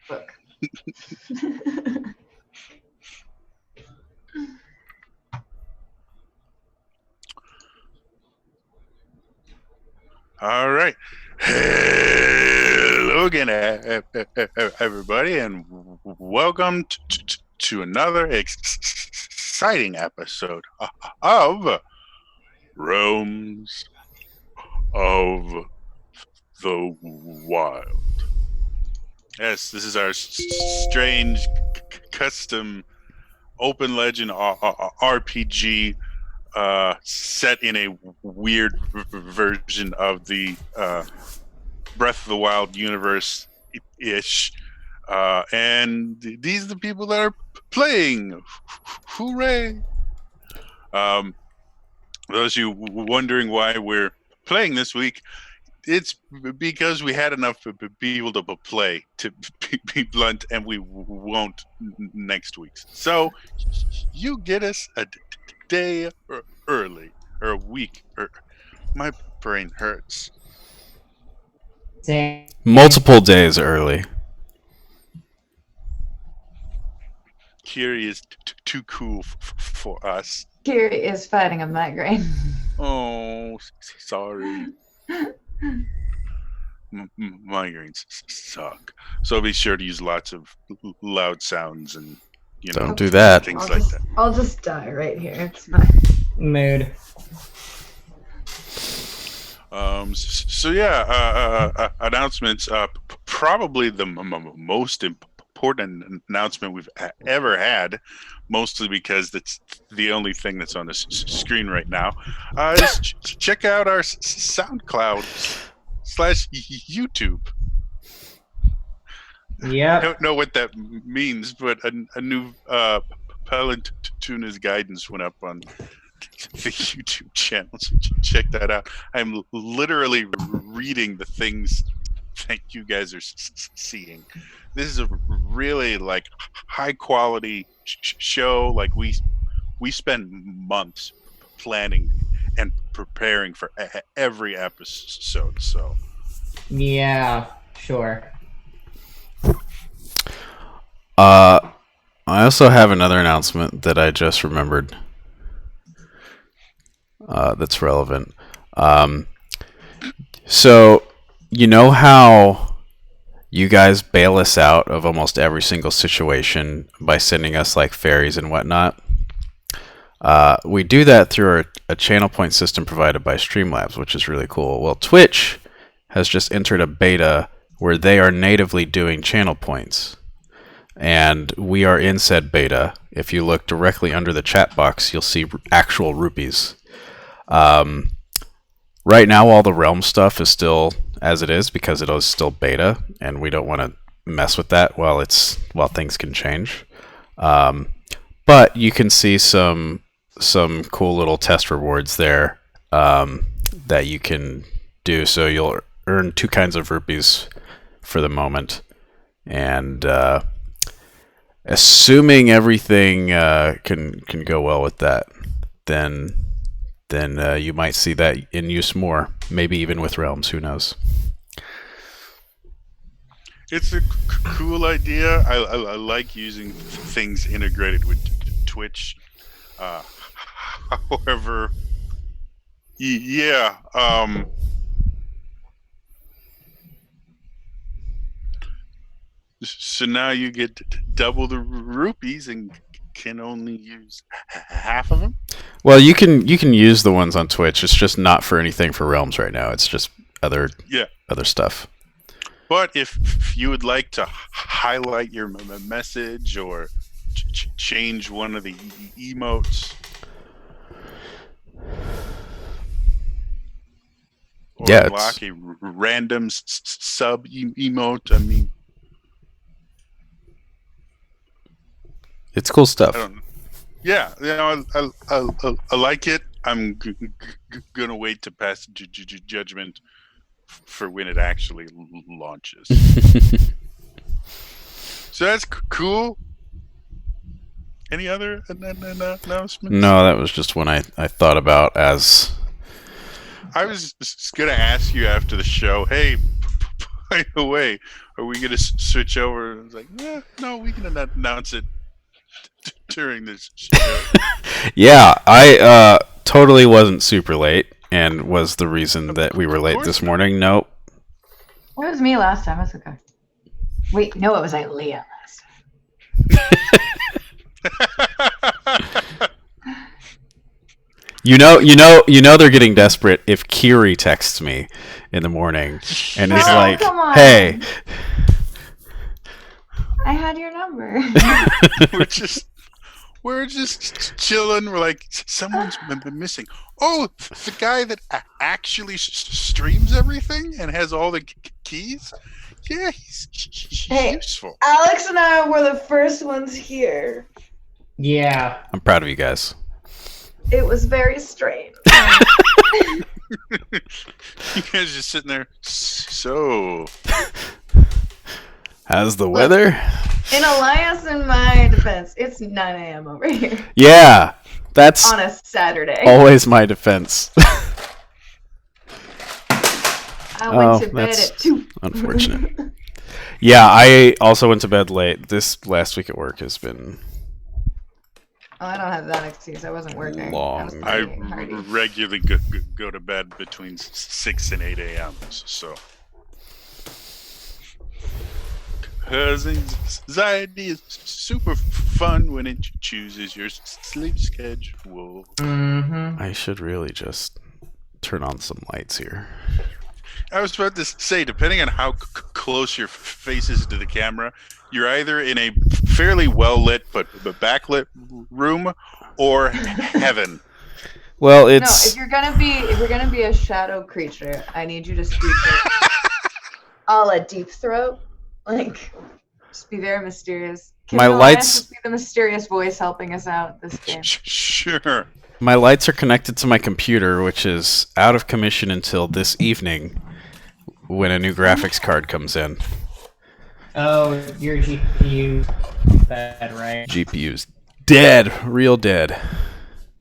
book. All right. Hello again, everybody, and welcome to another exciting episode of Realms of the Wild. Yes, this is our strange custom open legend RPG set in a weird version of the Breath of the Wild universe-ish. And these are the people that are playing. Hooray! Those of you wondering why we're playing this week, it's because we had enough people to play, to be blunt, and we won't next week. So you get us a day early, or a week. My brain hurts. Same. Multiple days early. Kiri is too cool for us. Kiri is fighting a migraine. Oh, sorry. Migraines suck. So be sure to use lots of loud sounds and Don't do that. Things like that. I'll just die right here. It's my mood. So yeah, announcements. Probably the most important announcement we've ever had, mostly because it's the only thing that's on the screen right now. Is check out our SoundCloud/YouTube. Yeah. I don't know what that means, but a new Palantuna's guidance went up on the YouTube channel, so check that out. I'm literally reading the things that you guys are seeing. This is a really high quality show. Like we spend months planning and preparing for every episode. So Yeah, sure. I also have another announcement that I just remembered that's relevant. So, you know how you guys bail us out of almost every single situation by sending us fairies and whatnot? We do that through a channel point system provided by Streamlabs, which is really cool. Well, Twitch has just entered a beta where they are natively doing channel points. And we are in said beta. If you look directly under the chat box, you'll see actual rupees. Right now, all the Realm stuff is still as it is because it is still beta, and we don't want to mess with that while things can change. But you can see some cool little test rewards there that you can do. So you'll earn 2 kinds of rupees for the moment, and assuming everything can go well with that, then you might see that in use more, maybe even with Realms. Who knows? it's a cool idea. I like using things integrated with Twitch. However, yeah. So now you get double the rupees and can only use half of them. Well, you can use the ones on Twitch. It's just not for anything for Realms right now. It's just other stuff. But if you would like to highlight your message or change one of the emotes, or unlock a random sub emote, I mean, it's cool stuff. I like it. I'm gonna wait to pass judgment for when it actually launches. So that's cool. Any other announcements? No, that was just one I thought about as... I was just going to ask you after the show, hey, by the way, are we gonna switch over? It's like, no, we can announce it during this show. Yeah, I totally wasn't super late and was the reason that we were late course this not. morning. Nope. It was me last time. It's okay. Wait, no, it was Leah last time. You know they're getting desperate if Kiri texts me in the morning and is Oh, like, come on. "Hey." I had your number. we're just chilling. We're like, someone's been missing. Oh, the guy that actually streams everything and has all the keys. Yeah, he's Hey. useful. Alex and I were the first ones here. Yeah. I'm proud of you guys. It was very strange. You guys just sitting there. So, How's the weather? In Elias and my defense, it's 9 a.m. over here Yeah, that's on a Saturday. always my defense. I went to bed that's at 2. unfortunate. Yeah, I also went to bed late. This last week at work has been Oh, I don't have that excuse. I wasn't working. Long. I I was partying hardy. regularly go to bed between 6 and 8 a.m. So, because anxiety is super fun when it chooses your sleep schedule. Mm-hmm. I should really just turn on some lights here. I was about to say, depending on how close your face is to the camera, you're either in a fairly well lit but backlit room or heaven. Well, No, it's if you're gonna be a shadow creature, I need you to speak like a la Deep Throat. Like, just be very mysterious. Can My Elias lights- just be the mysterious voice helping us out this game? Sure. my lights are connected to my computer, which is out of commission until this evening when a new graphics card comes in. Oh, your GPU bad, right? GPU's dead, real dead.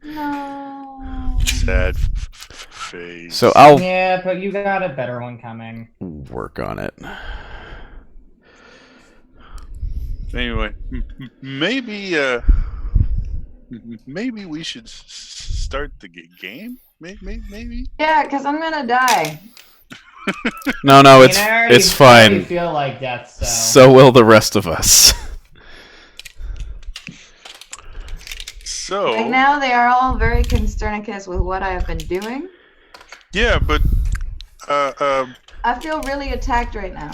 No. Sad face. So I'll Yeah, but you got a better one coming. work on it. Anyway, maybe we should start the game. Maybe. Yeah, because I'm gonna die. No, I mean, it's I already- it's I already fine. feel like that, so. So will the rest of us. So Right now, they are all very consternicus with what I have been doing. yeah, but I feel really attacked right now.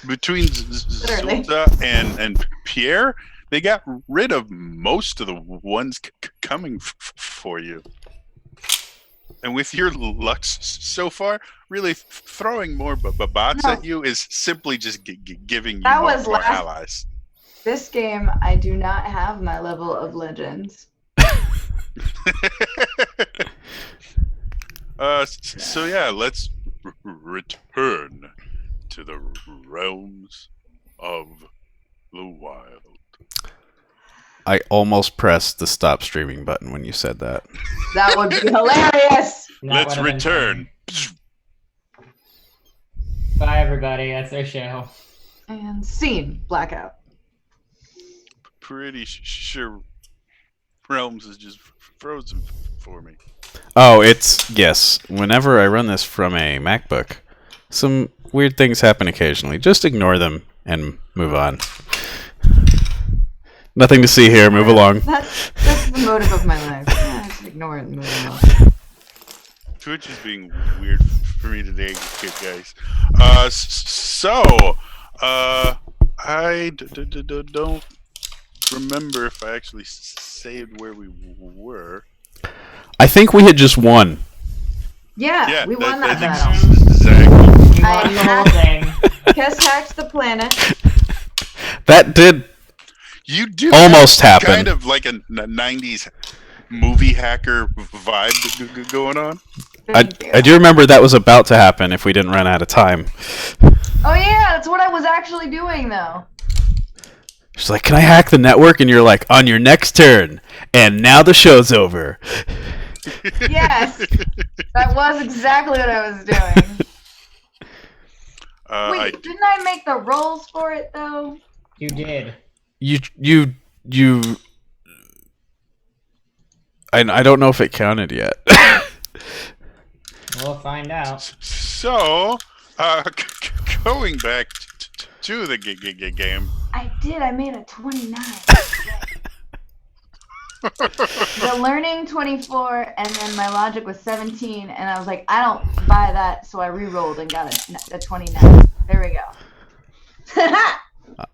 between Literally. Zolta and Pierre, they got rid of most of the ones coming for you. And with your luck so far, really throwing more bots No. at you is simply just giving you That more, was more last- allies. This game, I do not have my level of legends. So yeah, let's return to the realms of the wild. I almost pressed the stop streaming button when you said that. That would be hilarious. That Let's would've been return. fun. Bye, everybody. That's our show. And scene. Blackout. Pretty sure realms is just frozen for me. Oh, it's yes. Whenever I run this from a MacBook, some weird things happen occasionally. Just ignore them and move on. Nothing to see here. Move along. That's the motive of my life. Yeah, just ignore it and move on. Twitch is being weird for me today, guys. I don't remember if I actually saved where we were. I think we had just won. Yeah, Yeah, we won that that's battle. exactly. You I won the whole have- thing. Kiss hacked the planet. That did You do almost have happen. kind of like a 90s movie hacker vibe going on. Thank you. I do remember that was about to happen if we didn't run out of time. Oh yeah, that's what I was actually doing though. She's like, "Can I hack the network?" And you're like, "On your next turn." And now the show's over. Yes, that was exactly what I was doing. Wait, didn't I make the rolls for it though? You did. You. I don't know if it counted yet. We'll find out. So, going back to the game. I did. I made a 29. The learning 24, and then my logic was 17, and I was like, I don't buy that, so I re-rolled and got a 29. There we go.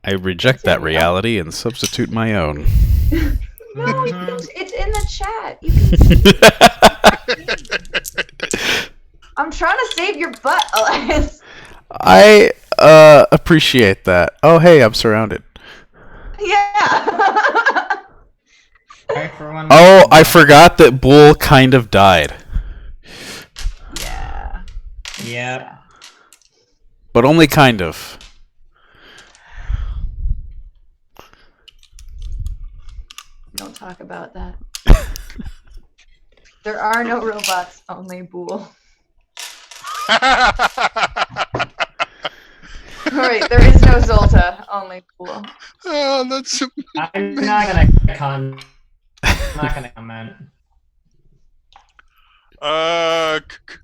I reject that reality and substitute my own. No, it's in the chat. You can see. I'm trying to save your butt, Elias. I appreciate that. Oh, hey, I'm surrounded. Yeah. Alright, for one Oh, I forgot that Bull kind of died. Yeah. Yep. But only kind of. Don't talk about that. There are no robots, only Bool. Right, there is no Zolta, only Bool. Oh, that's I'm not gonna comment.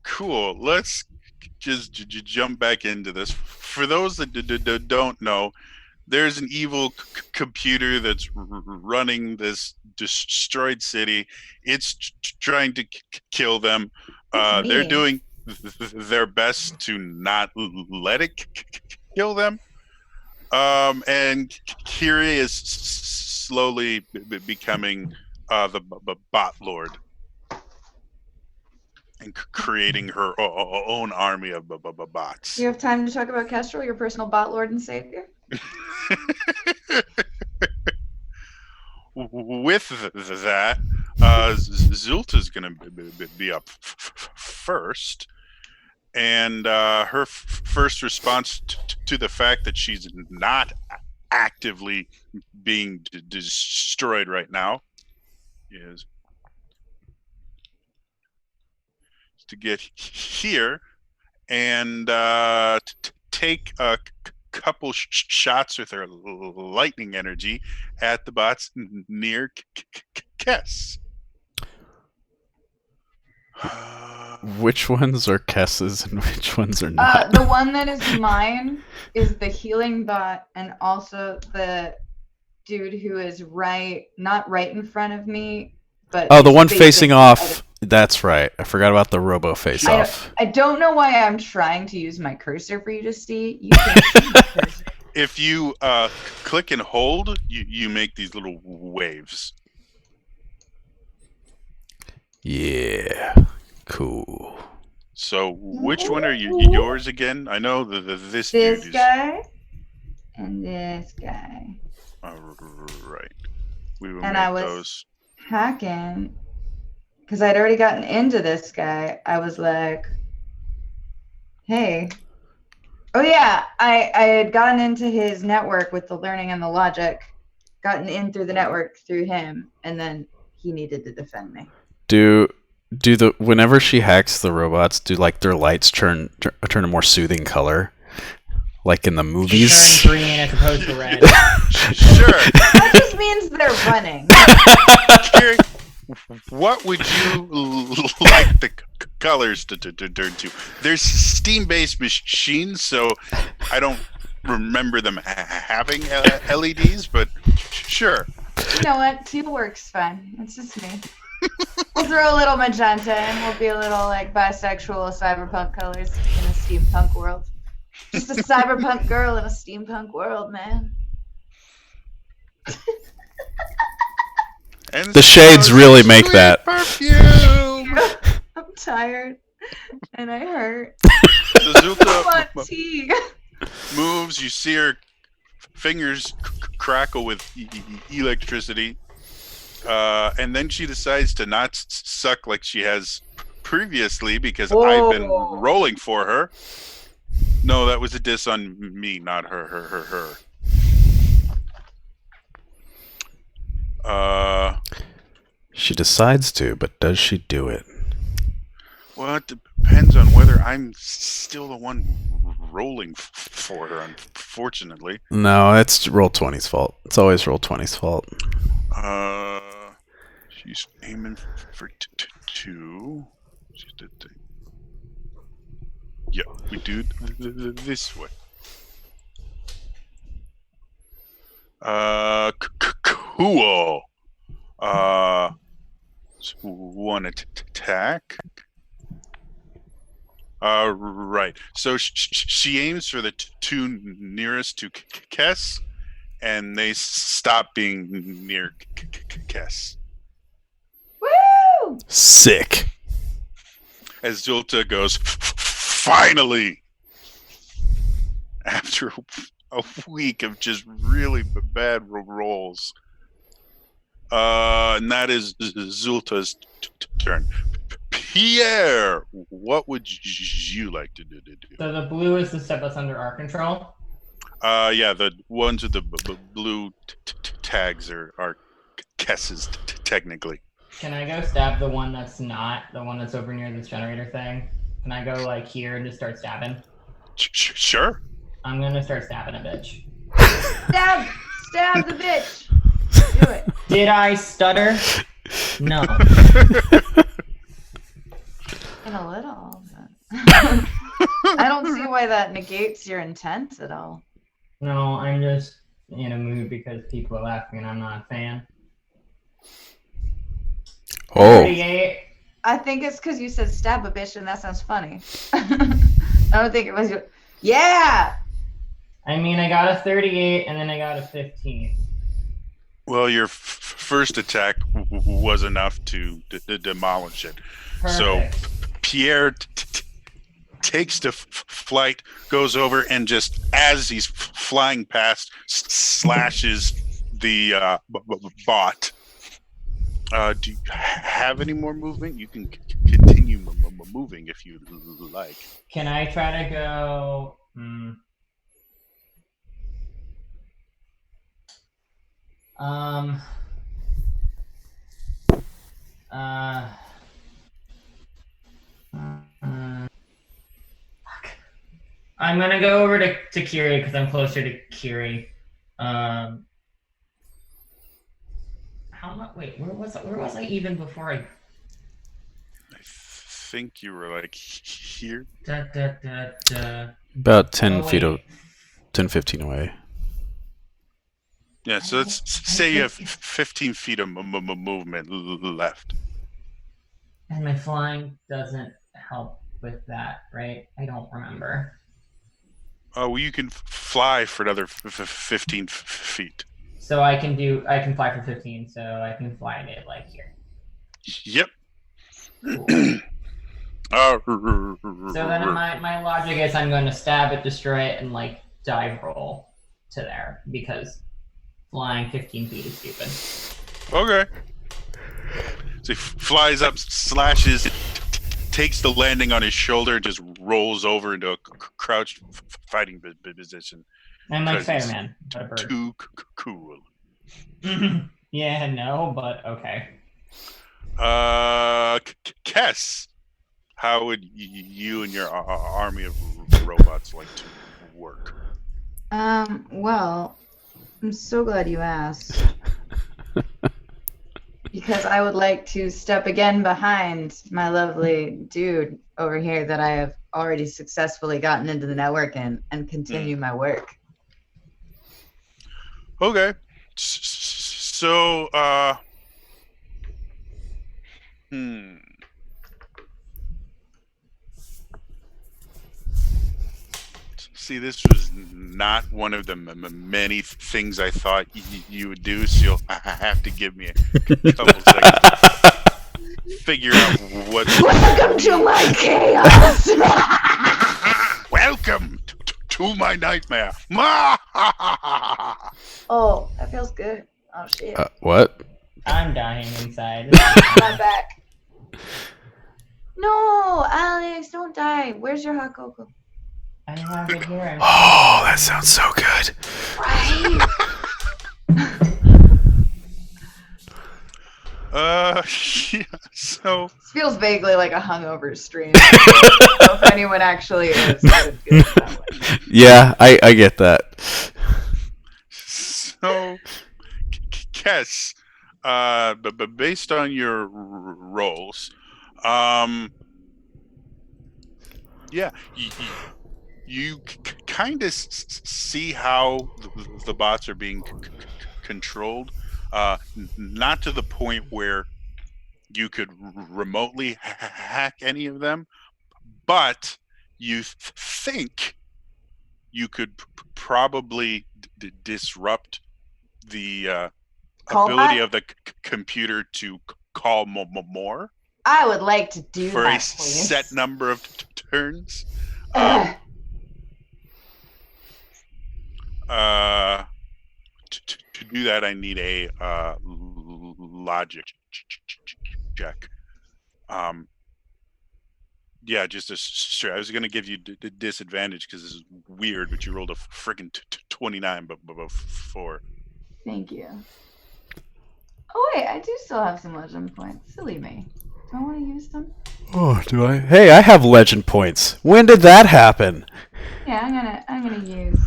Cool. Let's just jump back into this. For those that don't know, there's an evil computer that's running this destroyed city. It's trying to kill them. They're doing their best to not let it kill them. And Kiri is slowly becoming the bot lord and creating her own army of bots. Do you have time to talk about Kestrel, your personal bot lord and savior? With that, Zulta's going to be up first, and her first response to the fact that she's not actively being destroyed right now is to get here and take a couple shots with her lightning energy at the bots near Kess. Which ones are Kess's and which ones are not? The one that is mine is the healing bot, and also the dude who is not right in front of me, but Oh, the one facing off. That's right. I forgot about the robo face off. I don't know why I'm trying to use my cursor for you to see. You can't see my cursor. If you click and hold, you make these little waves. Yeah. Cool. So which one are yours again? I know this dude This is... guy and this guy. Right. We will And make I was those. hacking because I'd already gotten into this guy. I was like, hey. Oh yeah, I had gotten into his network with the learning and the logic, gotten in through the network through him, and then he needed to defend me. Whenever she hacks the robots, do like their lights turn a more soothing color, like in the movies? Turn green as opposed to red. Sure. That just means they're running. Kiri, what would you like the colors to turn to? There's steam-based machines, so I don't remember them having LEDs, but sure. You know what? Teal works fine. It's just me. We'll throw a little magenta and we'll be a little like bisexual cyberpunk colors in a steampunk world. Just a cyberpunk girl in a steampunk world, man. And The shades really make sweet that. Perfume. I'm tired and I hurt. So I Zulta want tea. moves. You see her fingers crackle with electricity. And then she decides to not suck like she has previously because I've been rolling for her. No, that was a diss on me, not her. She decides to, but does she do it? Well, it depends on whether I'm still the one rolling for her, unfortunately. No, it's Roll20's fault. It's always Roll20's fault. She's aiming for two. She's yeah, we do this way. Cool. One attack. Right. So she aims for the two nearest to Kess, and they stop being near Kess. Woo! Sick. As Zulta goes, finally! After a week of just really bad rolls. And that is Zulta's turn. Pierre, what would you like to do? So the blue is the stuff that's under our control. Yeah, the ones with the blue tags are Kess's technically. Can I go stab the one that's not the one that's over near this generator thing? Can I go like here and just start stabbing? Sure. I'm gonna start stabbing a bitch. Stab the bitch. Do it. Did I stutter? No. In a little. But I don't see why that negates your intent at all. No, I'm just in a mood because people are laughing and I'm not a fan. Oh. 38. I think it's because you said stab a bitch and that sounds funny. I don't think it was your... Yeah! I mean, I got a 38 and then I got a 15. Well, your first attack was enough to demolish it. Perfect. So Pierre takes to flight, goes over, and just as he's flying past, slashes the bot. Do you have any more movement? You can continue moving if you like. Can I try to go? Fuck. I'm gonna go over to Kiri because I'm closer to Kiri. How much? Wait, where was I even before I? I think you were like here. About 10 Oh, feet, wait. 10, 15 away. Yeah, so let's say you have 15 feet of movement left. And my flying doesn't help with that, right? I don't remember. Oh, well, you can fly for another 15 feet. So I can fly for 15, so I can fly to like here. Yep. Cool. So then my logic is I'm going to stab it, destroy it, and like dive roll to there because flying 15 feet is stupid. Okay. So he flies up, slashes, takes the landing on his shoulder, and just rolls over into a crouched fighting position. I'm like 'Cause he's Spider-Man, but a bird. Too cool. Yeah, no, but okay. Kess, how would you and your army of robots like to work? Well, I'm so glad you asked. Because I would like to step again behind my lovely dude over here that I have already successfully gotten into the network and continue my work. Okay. So, See, this was not one of the many things I thought you would do, so you'll have to give me a couple seconds to figure out what. Welcome to my chaos! Welcome to my nightmare. Oh, that feels good. Oh, shit. What? I'm dying inside. My back. No, Alex, don't die. Where's your hot cocoa? I have it here. Oh, that sounds so good. Right. Yeah, so This feels vaguely like a hungover stream. I don't know if anyone actually is. But it feels that way. Yeah, I get that. So, Kess, but based on your rolls, yeah, you kind of see how the bots are being controlled. Not to the point where you could remotely hack any of them, but you think you could probably disrupt the Call ability bot? of the computer to call more I would like to do for that, a please. set number of turns. Ugh. To do that, I need a logic check. Yeah, just a straight. I was going to give you disadvantage because this is weird, but you rolled a freaking 29 before. Thank you. Oh wait, I do still have some legend points. Silly me. Do I want to use them? Oh, do I? Hey, I have legend points. When did that happen? Yeah, I'm gonna use.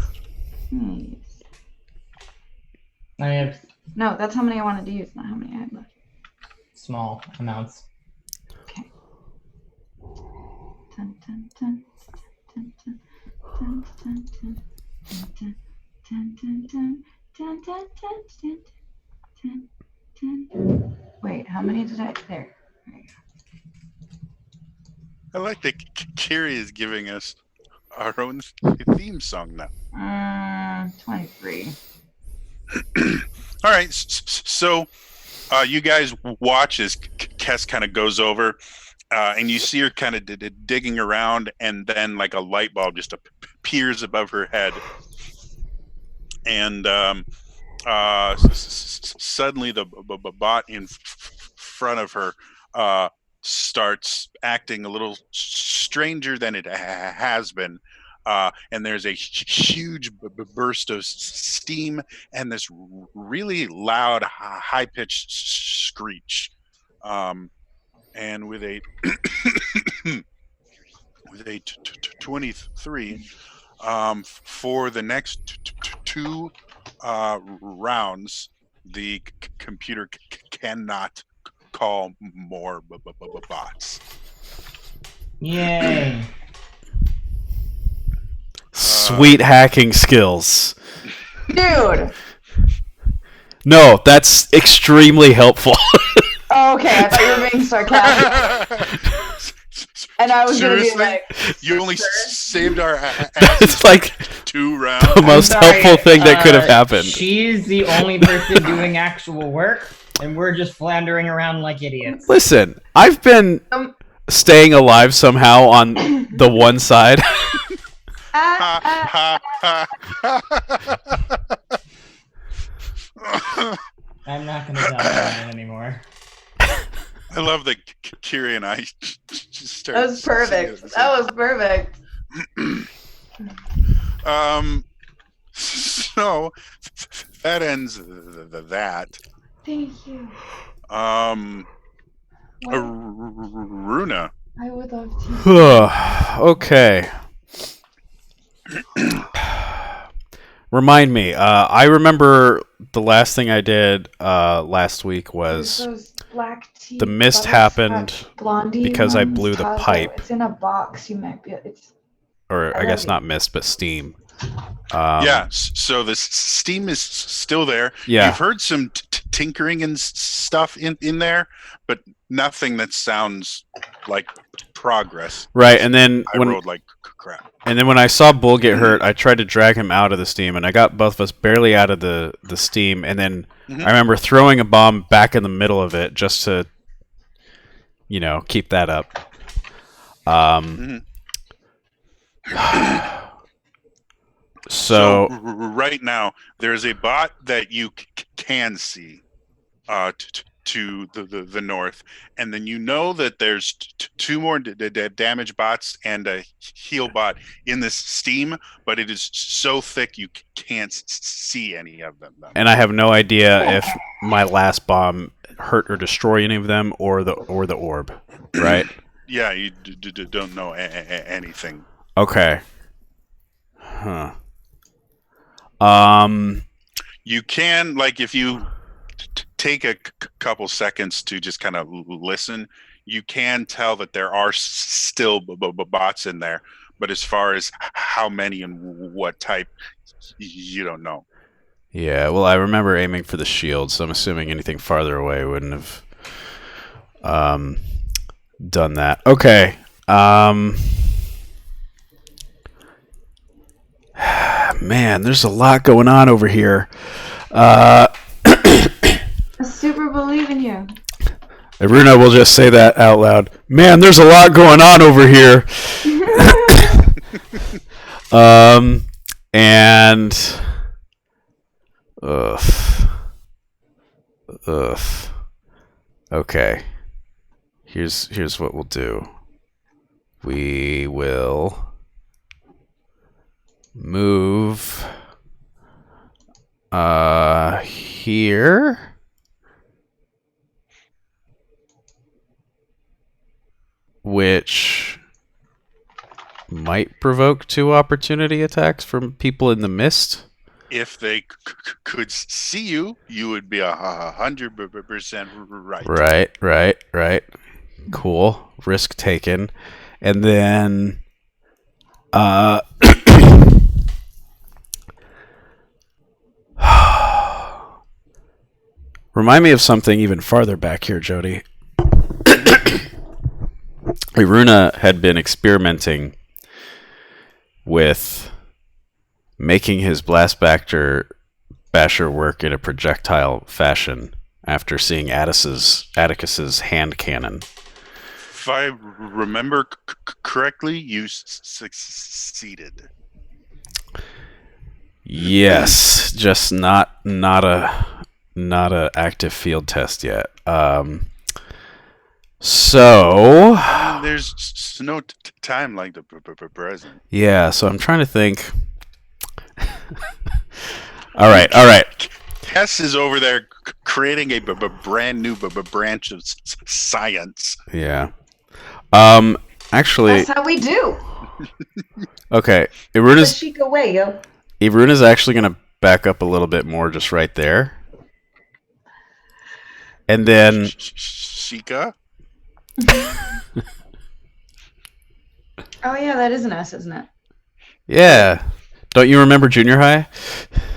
I have No, that's how many I wanted to use, not how many I had left. small amounts. Okay. Dun, dun, dun, dun, dun, dun, dun, dun, dun, dun, dun, dun, dun, dun, dun, dun, dun, dun. Wait, how many did I? There. There you I like that Kiri is giving us our own theme song now. go. 23. All right, so you guys watch as Kess kind of goes over, and you see her kind of digging around, and then like a light bulb just appears above her head, and suddenly the bot in front of her starts acting a little stranger than it has been. And there's a huge burst of steam and this really loud, high-pitched screech. And with a with a 23, for the next two rounds, the computer cannot call more bots. Yay! Sweet hacking skills. Dude! No, that's extremely helpful. Oh, okay, I thought you were being sarcastic. And I was gonna be Seriously? like, You only sir? saved our It's like 2 rounds. the most sorry, helpful thing that could have happened. She's the only person doing actual work, and we're just floundering around like idiots. Listen, I've been staying alive somehow on the one side. I'm not gonna tell that anymore. I love that Kiri and I just started. that was perfect. That was perfect. So that ends that. Thank you. What? Runa. I would love to. Okay. Remind me. I remember the last thing I did last week was Those black tea the mist butterscotch happened blondie because I ones, blew the Tazo. pipe. It's in a box. You might be. It's. or I I guess love not mist, but steam. Yeah, so the steam is still there. Yeah. You've heard some tinkering and stuff in there, but nothing that sounds like progress. Right, and then I rolled like crap. when I saw Bull get hurt, I tried to drag him out of the steam, and I got both of us barely out of the steam, and then I remember throwing a bomb back in the middle of it just to, keep that up. So right now, there's a bot that you can see to the north, and then you know that there's 2 more damage bots and a heal bot in this steam, but it is so thick you can't see any of them. and I have no idea if my last bomb hurt or destroy any of them or the orb, right? Yeah, you don't know anything. Okay. Huh. You can, like, if you take a couple seconds to just kind of listen, you can tell that there are still bots in there. But as far as how many and what type, you don't know. Yeah, well, I remember aiming for the shield, so I'm assuming anything farther away wouldn't have done that. Okay. Man, there's a lot going on over here. I super believe in you. Iruna will just say that out loud. Man, there's a lot going on over here. And okay. Here's what we'll do. We will move here. Which might provoke 2 opportunity attacks from people in the mist. If they could see you, you would be 100% right. Right. Cool. Risk taken. And then remind me of something even farther back here, Jody. Iruna had been experimenting with making his blast basher work in a projectile fashion after seeing Atticus's hand cannon. If I remember correctly, you succeeded. Yes, just not a active field test yet. So there's no time like the present. Yeah, so I'm trying to think. All right. Tess is over there creating a brand new branch of science. Yeah. Actually, That's how we do. okay. The Sheikah way, yo. Iruna's actually going to back up a little bit more just right there. And then Sheikah? Oh yeah, that is an S, isn't it? Yeah. Don't you remember junior high?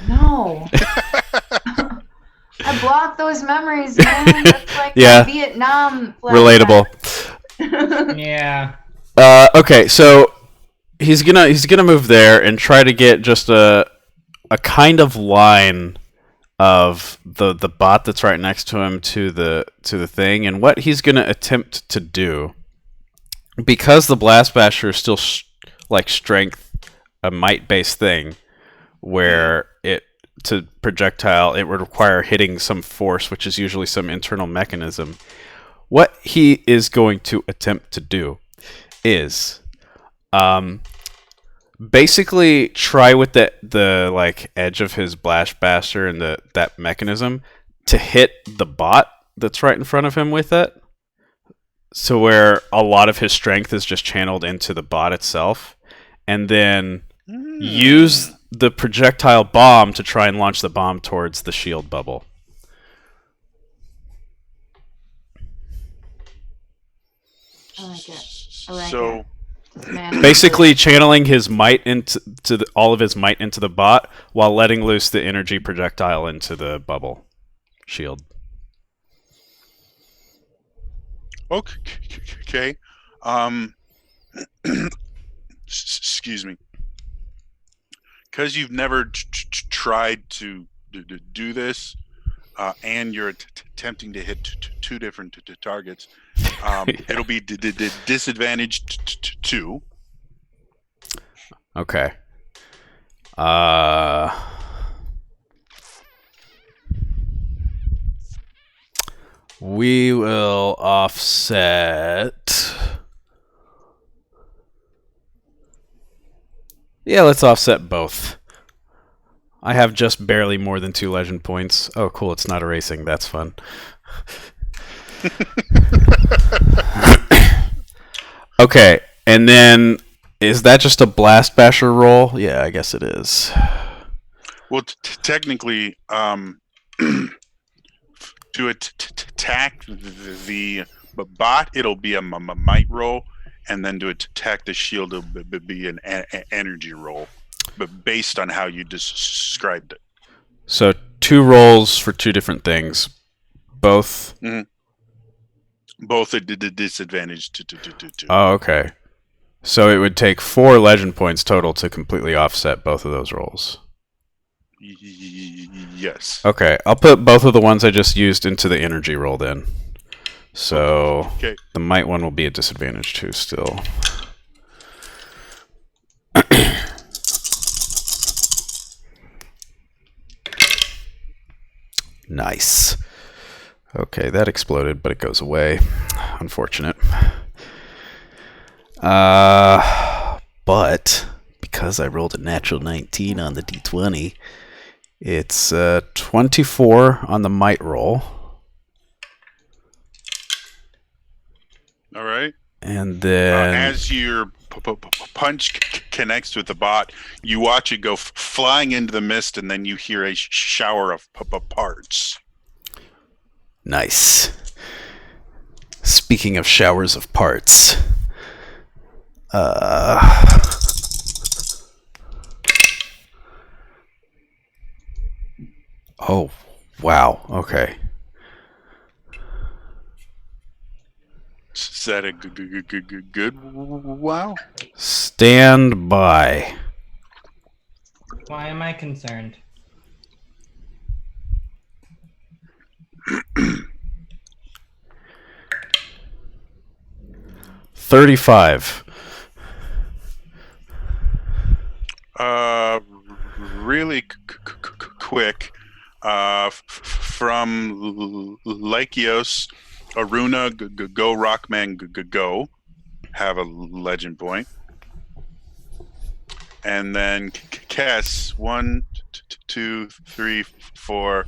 No. I blocked those memories, man. That's like Yeah. Vietnam Relatable. Yeah. Okay, so he's gonna move there and try to get just a kind of line of the bot that's right next to him to the thing, and what he's gonna attempt to do, because the blast basher is still like strength, a might based thing, where to projectile it would require hitting some force, which is usually some internal mechanism. What he is going to attempt to do is basically try with the like edge of his blast basher and that mechanism to hit the bot that's right in front of him with it. So where a lot of his strength is just channeled into the bot itself, and then use the projectile bomb to try and launch the bomb towards the shield bubble. I like it. So Man. Basically channeling his might into all of his might into the bot while letting loose the energy projectile into the bubble shield. Okay. Excuse me. Because you've never tried to do this, and you're attempting to hit 2 different targets, it'll be disadvantaged 2. Okay. We will offset. Yeah, let's offset both. I have just barely more than 2 legend points. Oh, cool. It's not erasing. That's fun. Okay, and then is that just a blast basher roll? Yeah, I guess it is. Well, technically, to attack the bot, it'll be a might roll, and then to attack the shield, it'll be an energy roll, but based on how you described it. So 2 rolls for 2 different things. Both. Both at the disadvantage. Oh, okay. So it would take 4 legend points total to completely offset both of those rolls. Yes. Okay, I'll put both of the ones I just used into the energy roll then. So Okay. the might one will be a disadvantage too still. Nice. Okay, that exploded, but it goes away. Unfortunate. But because I rolled a natural 19 on the d20, it's 24 on the might roll. All right. And then as your punch connects with the bot, you watch it go flying into the mist, and then you hear a shower of parts. Nice. Speaking of showers of parts, oh, wow. Okay. Is that a good wow? Stand by. Why am I concerned? $35. Really quick. From Lykios, Aruna, go Rockman, go, have a legend point. And then Kess, 1, 2, 3, 4,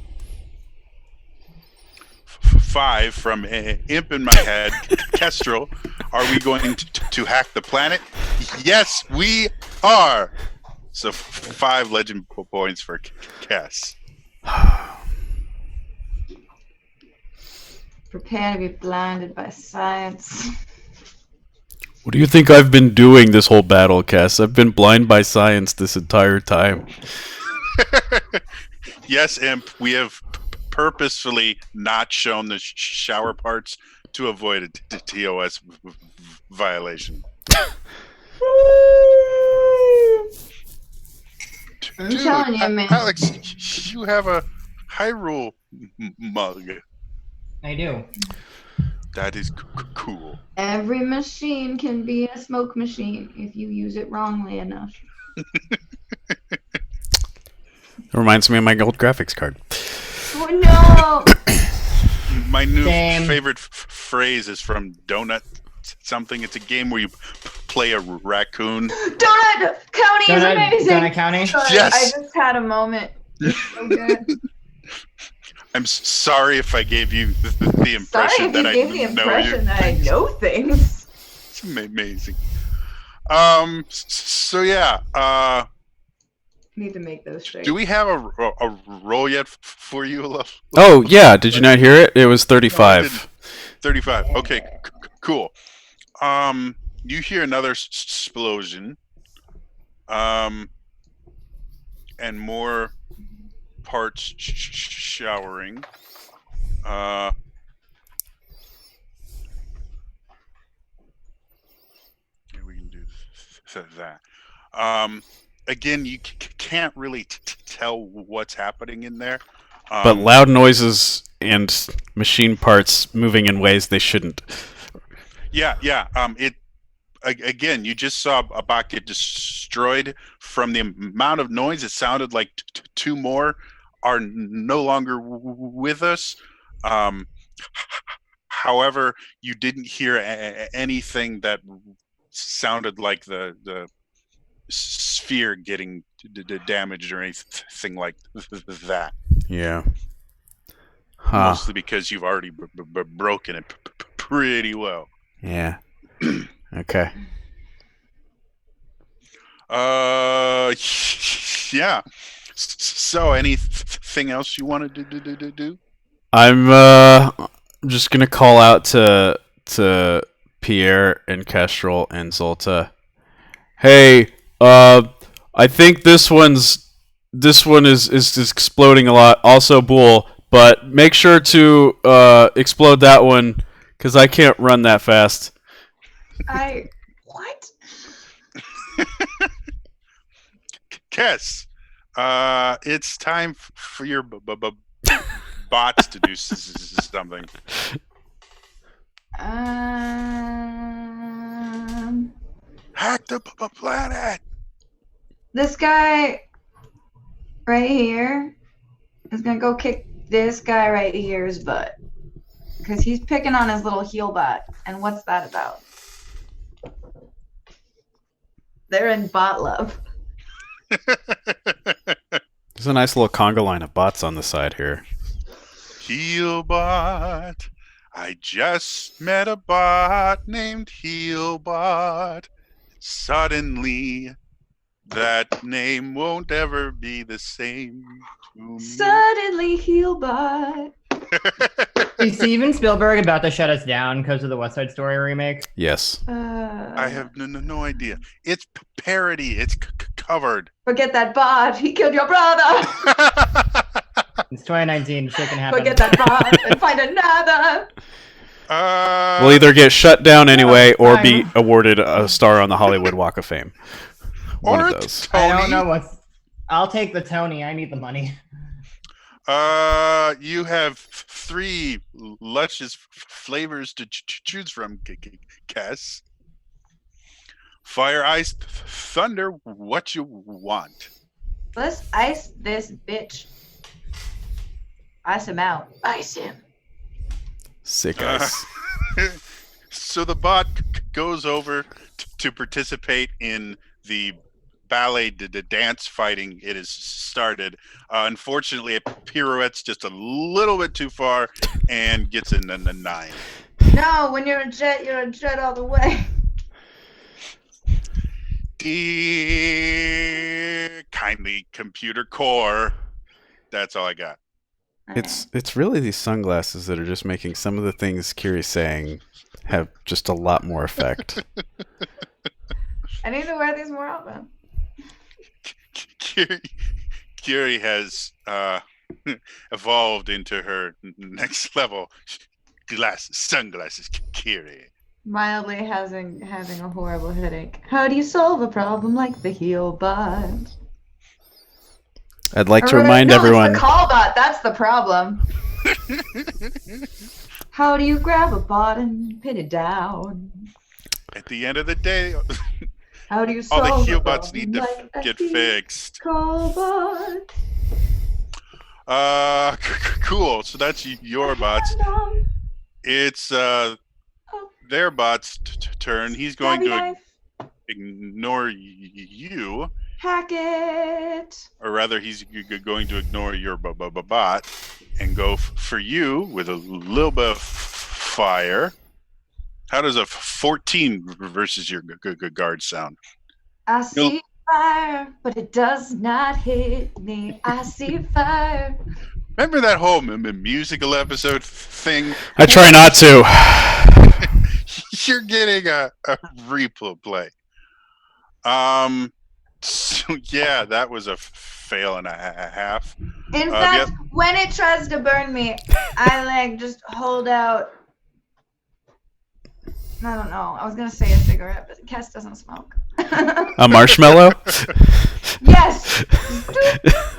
5 from Imp in my head. Kestrel, are we going to hack the planet? Yes, we are. So 5 legend points for Kess. Prepare to be blinded by science. What do you think I've been doing this whole battle, Cass? I've been blind by science this entire time. Yes, Imp, we have purposefully not shown the shower parts to avoid a TOS violation. I'm telling you, man. Alex, you have a Hyrule mug. I do. That is cool. Every machine can be a smoke machine if you use it wrongly enough. It reminds me of my gold graphics card. Oh no! My new Same. favorite phrase is from Donut something. It's a game where you play a raccoon. Donut County is amazing. Donut County? Sorry, Yes. I just had a moment. It's so good. I'm sorry if I gave you the impression Sorry if that you I gave the know impression you. that I know things. It's amazing. So yeah. Need to make those straight. Do we have a roll yet for you, Olaf? Oh, yeah. Did you not hear it? It was 35. 35. Okay, cool. You hear another explosion. And more parts showering. Yeah, we can do that. Again, you can't really tell what's happening in there. But loud noises and machine parts moving in ways they shouldn't. Yeah. Again, you just saw a bot get destroyed. From the amount of noise, it sounded like 2 more are no longer with us. However, you didn't hear anything that sounded like the sphere getting damaged or anything like that. Yeah. Huh. Mostly because you've already broken it pretty well. Yeah. Okay. Yeah. So, anything else you wanted to do? I'm just gonna call out to Pierre and Kestrel and Zolta. Hey, I think this one is exploding a lot. Also, Bool, but make sure to explode that one because I can't run that fast. What? Kess, it's time for your bots to do something. Hack the planet. This guy right here is gonna go kick this guy right here's butt because he's picking on his little heel bot. And what's that about? They're in bot love. There's a nice little conga line of bots on the side here. Healbot. I just met a bot named Healbot. Suddenly, that name won't ever be the same to me. Suddenly Healbot. Is Steven Spielberg about to shut us down because of the West Side Story remake? Yes. I have no idea. It's parody. It's covered. Forget that bot. He killed your brother. It's 2019. Shit can happen. Forget that bot and find another. We'll either get shut down anyway or be awarded a star on the Hollywood Walk of Fame. One of those. Tony. I don't know what's. I'll take the Tony. I need the money. You have 3 luscious flavors to choose from, Cass. Fire, ice, thunder. What you want? Let's ice this bitch. Ice him out. Ice him. Sick ice. So the bot goes over to participate in the ballet dance fighting it has started. Unfortunately, it pirouettes just a little bit too far and gets a 9. No, when you're a jet all the way. Dear kindly computer core. That's all I got. It's really these sunglasses that are just making some of the things Kiri's saying have just a lot more effect. I need to wear these more often. Kiri has evolved into her next level sunglasses. Kiri. Mildly having a horrible headache. How do you solve a problem like the heel bot? I'd like to remind everyone. It's the call bot. That's the problem. How do you grab a bot and pin it down? At the end of the day, how do you all solve the heel bots need to like get fixed. Call bot. Cool. So that's your bots. It's their bot's turn. He's going to ignore you. Hack it. Or rather, he's going to ignore your bot and go for you with a little bit of fire. How does a 14 versus your guard sound? I see fire, but it does not hit me. I see fire. Remember that whole musical episode thing? I try not to. You're getting a replay. So yeah, that was a fail and a half. In fact, when it tries to burn me, I just hold out. I don't know. I was gonna say a cigarette, but Kess doesn't smoke. A marshmallow? Yes.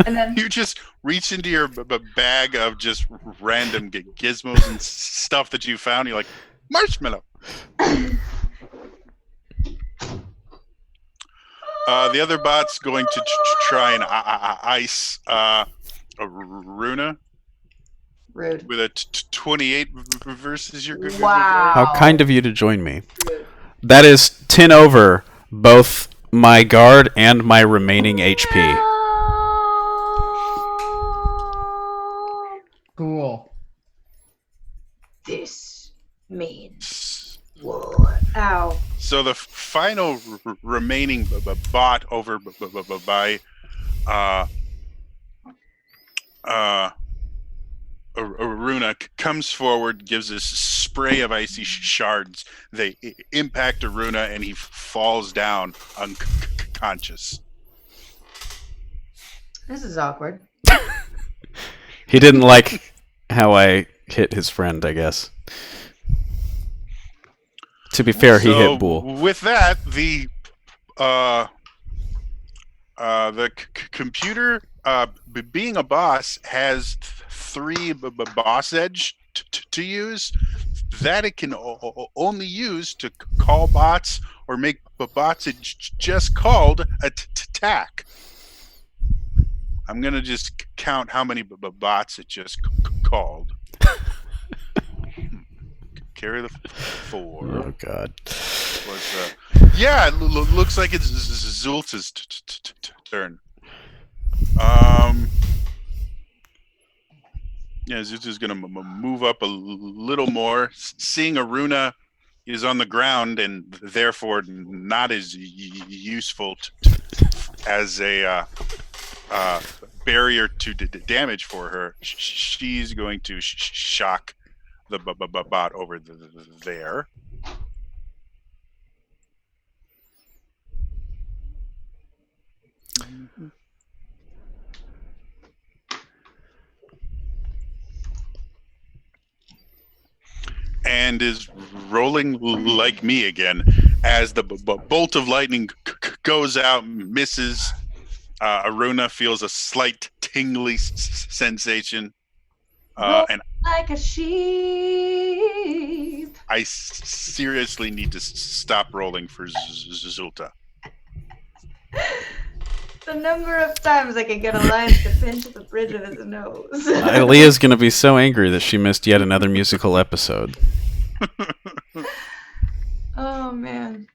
And then you just reach into your bag of just random gizmos and stuff that you found. You're like, marshmallow. The other bot's going to try and ice Runa. Rude. With a 28 versus your Wow. How kind of you to join me. That is 10 over both my guard and my remaining HP. Cool. This means war. Ow. So the final remaining bot over by Aruna comes forward, gives this spray of icy shards. They impact Aruna, and he falls down unconscious. This is awkward. He didn't like how I hit his friend, I guess. To be fair, he hit Bull. With that, the computer, being a boss, has 3 boss edge to use that it can only use to call bots or make bots it just called attack. I'm gonna just count how many bots it just called. Carry the 4. Oh God. Yeah, it looks like it's Zulta's turn. Yeah, Zulta's gonna move up a little more, seeing Aruna is on the ground and therefore not as useful as a barrier to damage for her. She's going to shock the bot over there. And is rolling like me again as the bolt of lightning goes out, misses. Aruna feels a slight tingly sensation. And like a sheep. I seriously need to stop rolling for Zulta. The number of times I can get Alliance to pinch the bridge of his nose. Leah's gonna be so angry that she missed yet another musical episode. Oh man,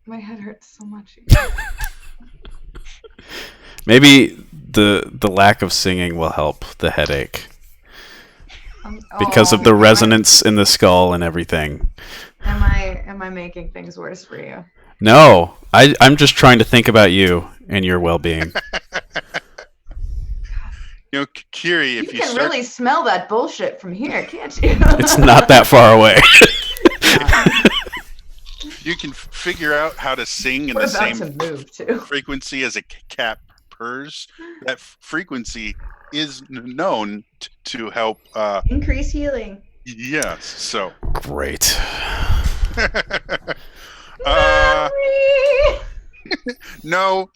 my head hurts so much. Maybe the lack of singing will help the headache because of the resonance in the skull and everything. Am I making things worse for you? No, I'm just trying to think about you and your well-being. You know, Kiri, if You you can start, really smell that bullshit from here, can't you? It's not that far away. you can figure out how to sing in We're the about same to move too. frequency as a cat purrs. That frequency is known to help. Increase healing. Yes. So. Great. No.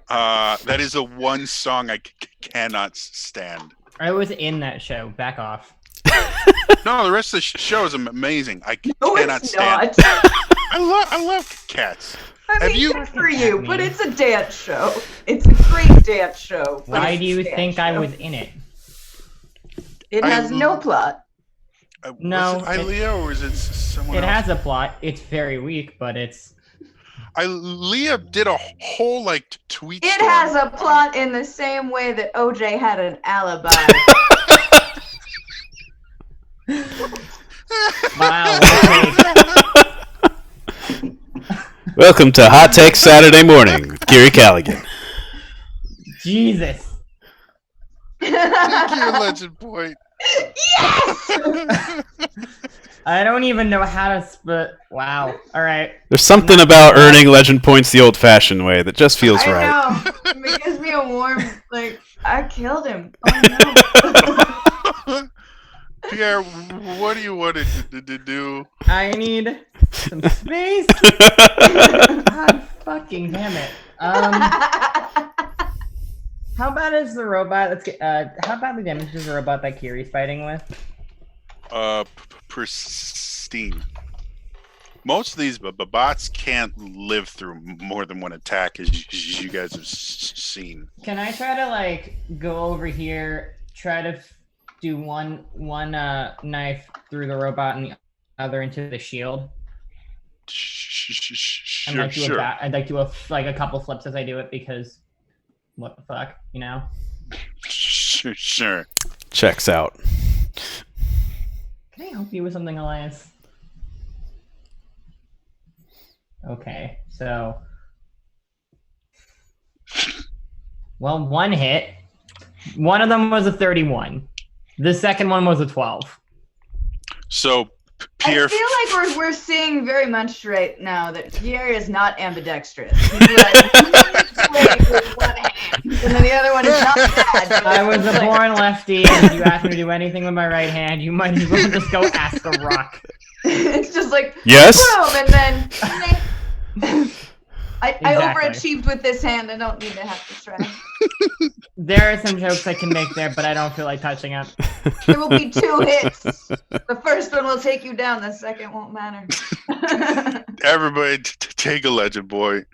That is the one song I cannot stand. I was in that show. Back off. No, the rest of the show is amazing. I No, cannot it's stand. not. I love cats. I Have mean, you- good for you, but it's a dance show. It's a great dance show. but Why it's do a you dance think I show. was in it? It has no plot. No, was it Ilea or is it someone It else? has a plot. It's very weak, but it's. Leah did a whole tweet. It storm. has a plot in the same way that OJ had an alibi. Wow. Okay. Welcome to Hot Take Saturday Morning with Kiri Callaghan. Jesus. Thank you, Legend Point. Yes! I don't even know how to split. Wow. All right. There's something about earning legend points the old-fashioned way that just feels I right. know. It gives me a warm, I killed him. Oh no. Pierre, what do you want to do? I need some space. God fucking damn it. How bad is the robot? Let's get. How badly damaged is the robot that Kiri's fighting with? Pristine. Most of these bots can't live through more than one attack, as you guys have seen. Can I try to go over here, try to do one knife through the robot and the other into the shield? And like do Sure. I'd like do a couple flips as I do it because what the fuck, you know? Sure. Checks out. Can I help you with something, Elias? Okay, so well, one hit. One of them was a 31. The second one was a 12. So Pierre. I feel like we're seeing very much right now that Pierre is not ambidextrous. He's like, with one hand, and then the other one is not bad. but I was it's a like- born lefty, and if you asked me to do anything with my right hand, you might as well just go ask a rock. It's just like Yes. boom, and then I Exactly. overachieved with this hand. I don't need to have to try. There are some jokes I can make there, but I don't feel like touching it. There will be 2 hits. The first one will take you down. The second won't matter. Everybody take a legend point.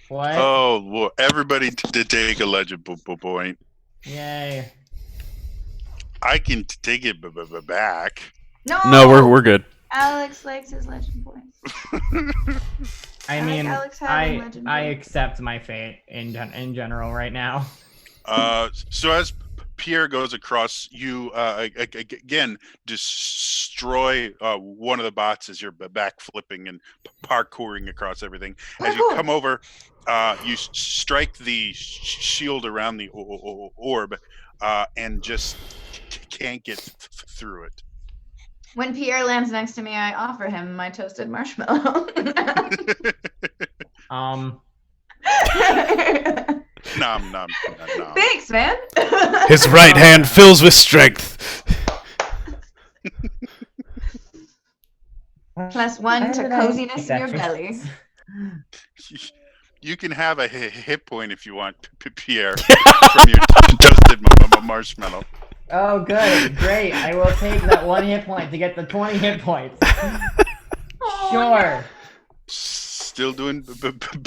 What? Oh, well, everybody take a legend point. Yay. I can take it back. No, we're good. Alex likes his legend points. I I like mean, Alex having legend I points. accept my fate in general right now. So as Pierre goes across, you again destroy one of the bots as you're back flipping and parkouring across everything. As you come over, you strike the shield around the orb and just can't get through it. When Pierre lands next to me, I offer him my toasted marshmallow. Nom, nom, nom. Thanks, man. His right hand fills with strength. +1 to coziness in your belly. You can have a hit point if you want, Pierre, from your toasted marshmallow. Oh, good. Great. I will take that 1 hit point to get the 20 hit points. Sure. Still doing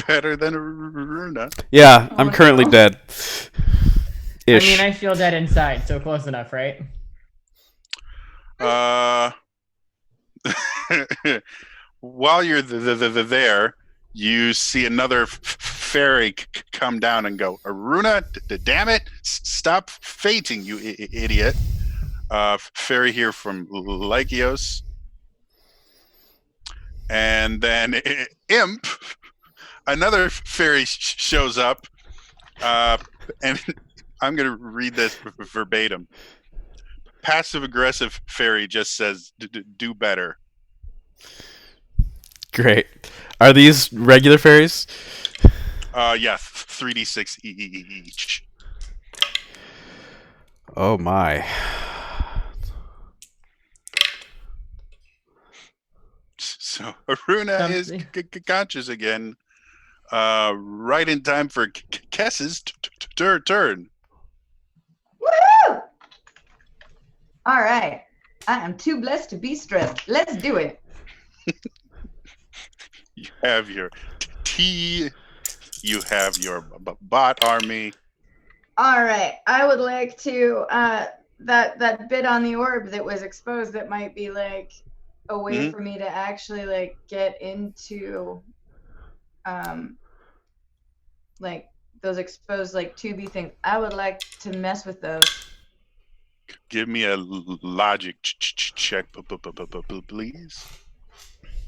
better than Runa. Yeah, I'm currently no. dead. I Ish. mean, I feel dead inside, so close enough, right? While you're there, you see another fairy come down and go, Aruna, damn it, stop fainting, you idiot. Fairy here from Lykios. And then Imp, another fairy shows up, and I'm going to read this verbatim. Passive-aggressive fairy just says, do better. Great. Are these regular fairies? Yeah, 3d6 each. Oh my. So Aruna is conscious again, right in time for Kess's turn. Woo! All right. I am too blessed to be stressed. Let's do it. You have your T, you have your bot army. All right. I would like to that bit on the orb that was exposed that might be like a way for me to actually like get into like those exposed like 2B things. I would like to mess with those. Give me a logic check, please.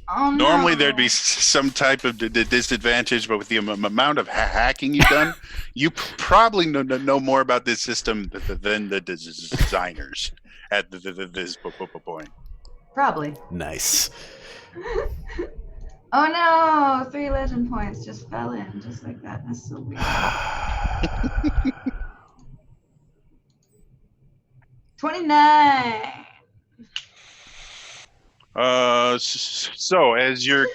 Oh, no. Normally there'd be some type of disadvantage, but with the amount of hacking you've done, you probably know more about this system than the designers at this point. Probably. Nice. Oh no! 3 legend points just fell in, just like that. That's so weird. 29. So as you're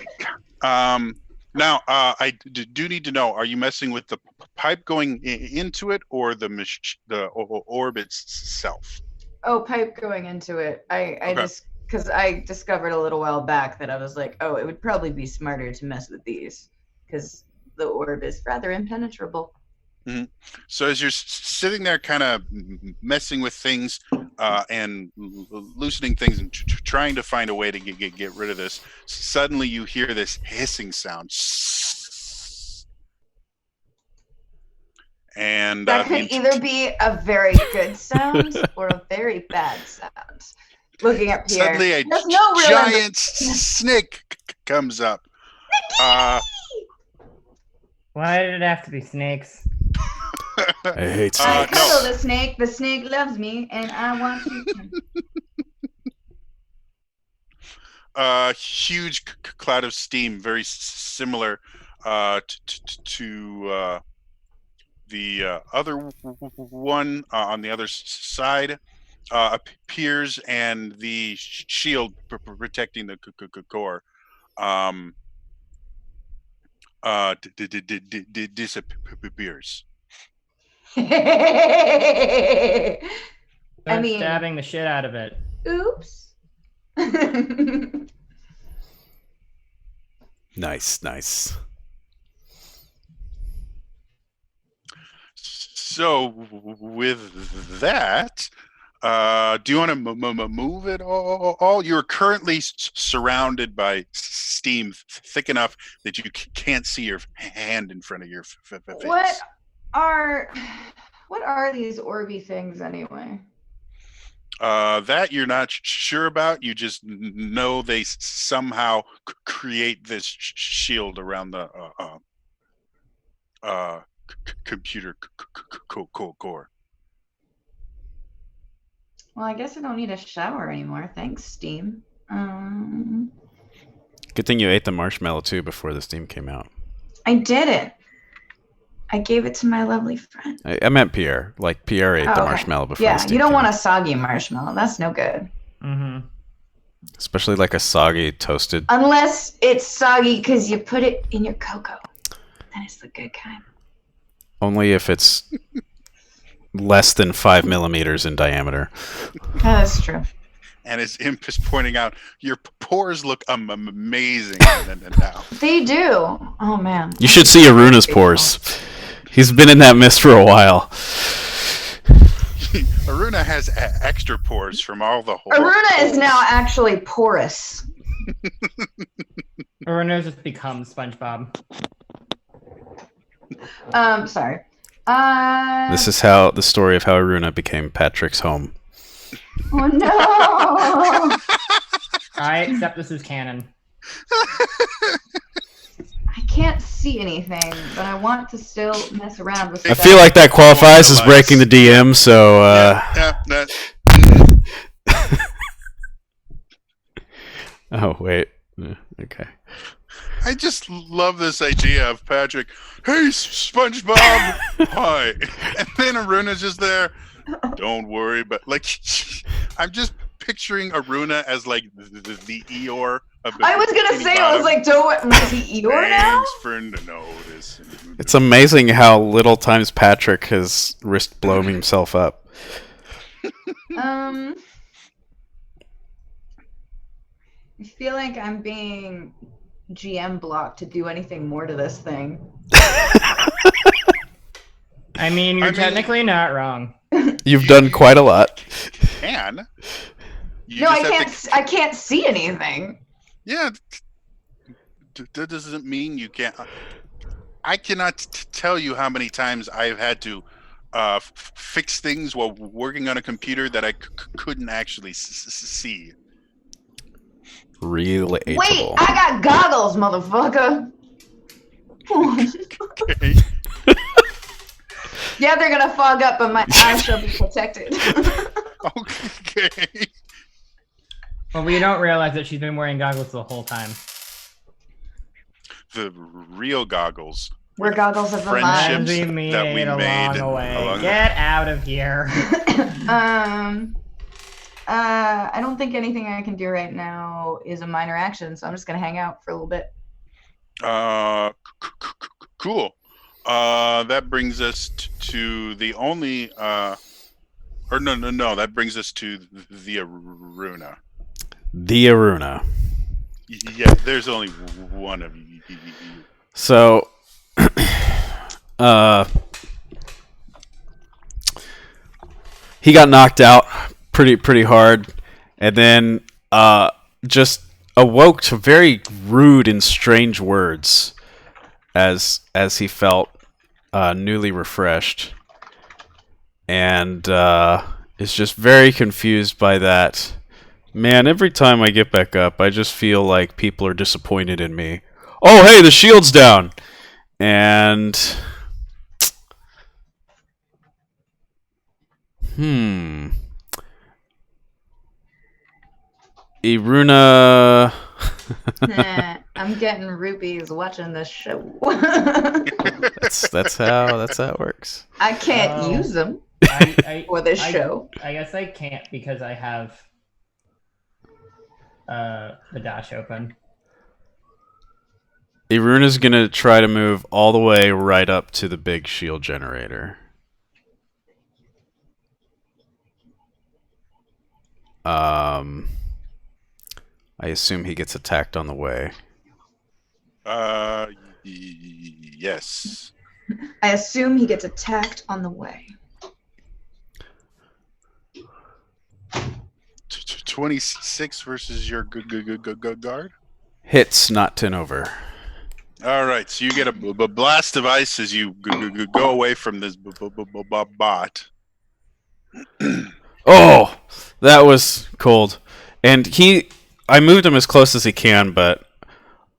now, I do need to know: are you messing with the pipe going into it, or the orb itself? Oh, pipe going into it. I Okay. just because I discovered a little while back that I was like, oh, it would probably be smarter to mess with these because the orb is rather impenetrable. So as you're sitting there kind of messing with things, and loosening things and trying to find a way to get rid of this. Suddenly, you hear this hissing sound, and That could either be a very good sound or a very bad sound. Looking at Pierre. Suddenly, a There's no real giant snake comes up. Why did it have to be snakes? I hate I snakes. cuddle the snake. The snake loves me, and I want to. Huge cloud of steam, very similar to the other one on the other side, appears, and the shield protecting the core disappears. I Start mean, stabbing the shit out of it. oops. Nice. So with that, do you want to move it all? You're currently surrounded by steam thick enough that you can't see your hand in front of your face. What are these Orby things anyway? That you're not sure about. You just know they somehow create this shield around the computer core. Well, I guess I don't need a shower anymore. Thanks, Steam. Good thing you ate the marshmallow too before the steam came out. I didn't. I gave it to my lovely friend. I meant Pierre. Like Pierre ate the okay. marshmallow before the Yeah, steam you don't came want out. a soggy marshmallow. That's no good. Mm-hmm. Especially like a soggy toasted. Unless it's soggy because you put it in your cocoa. Then it's the good kind. Only if it's less than 5 millimeters in diameter. That's true. And as Imp is pointing out, your pores look amazing now. They do. Oh, man. You should see Aruna's pores. He's been in that mist for a while. Aruna has extra pores from all the holes. Aruna is now actually porous. Aruna's just become SpongeBob. Sorry. This is how the story of how Aruna became Patrick's home. Oh, no. I accept this as canon. I can't see anything, but I want to still mess around with I stuff. feel like that qualifies as breaking the DM, so oh wait. Okay. I just love this idea of Patrick. Hey, SpongeBob. Hi. And then Aruna's just there. Don't worry, but like, I'm just picturing Aruna as like the Eeyore of the I was gonna Bikini say, Bottom. I was like, was he Eeyore now? Thanks for notice. It's amazing how little times Patrick has risked blowing himself up. I feel like I'm being GM blocked to do anything more to this thing. I mean, you're technically not wrong. You've done quite a lot. Can. You No, I just have can't. I can't see anything. Yeah. That doesn't mean you can't. I cannot tell you how many times I've had to fix things while working on a computer that I couldn't actually see. Relatable. Wait, I got goggles, motherfucker. Okay. Yeah, they're gonna fog up, but my eyes shall be protected. Okay. Well, we don't realize that she's been wearing goggles the whole time. The real goggles. We're goggles of the Friendships mind. As we made that we along made the way. along- Get out of here. I don't think anything I can do right now is a minor action, so I'm just gonna hang out for a little bit. Cool. That brings us to the only no, that brings us to the Aruna. The Aruna. Yeah, there's only one of you. So, he got knocked out pretty hard, and then just awoke to very rude and strange words as he felt newly refreshed, and is just very confused by that. Man, every time I get back up, I just feel like people are disappointed in me. Oh, hey, the shield's down, and Iruna. I'm getting rupees watching this show. that's how it works. I can't use them for this show. I guess I can't because I have the dash open. Iruna's gonna try to move all the way right up to the big shield generator. I assume he gets attacked on the way. Yes. I assume he gets attacked on the way. 26 versus your guard. Hits, not 10 over. All right, so you get a blast of ice as you go away from this bot. Oh, that was cold. And I moved him as close as he can, but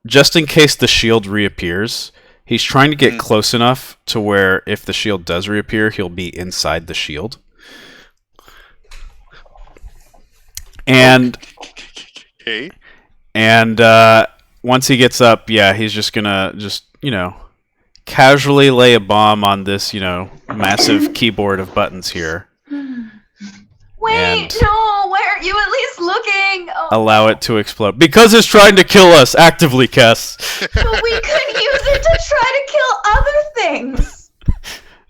just in case the shield reappears, he's trying to get close enough to where if the shield does reappear, he'll be inside the shield. And Okay. And once he gets up, yeah, he's just gonna casually lay a bomb on this, massive keyboard of buttons here. Wait, no, where are you at least looking? Oh. Allow it to explode. Because it's trying to kill us actively, Kess. But we could use it to try to kill other things.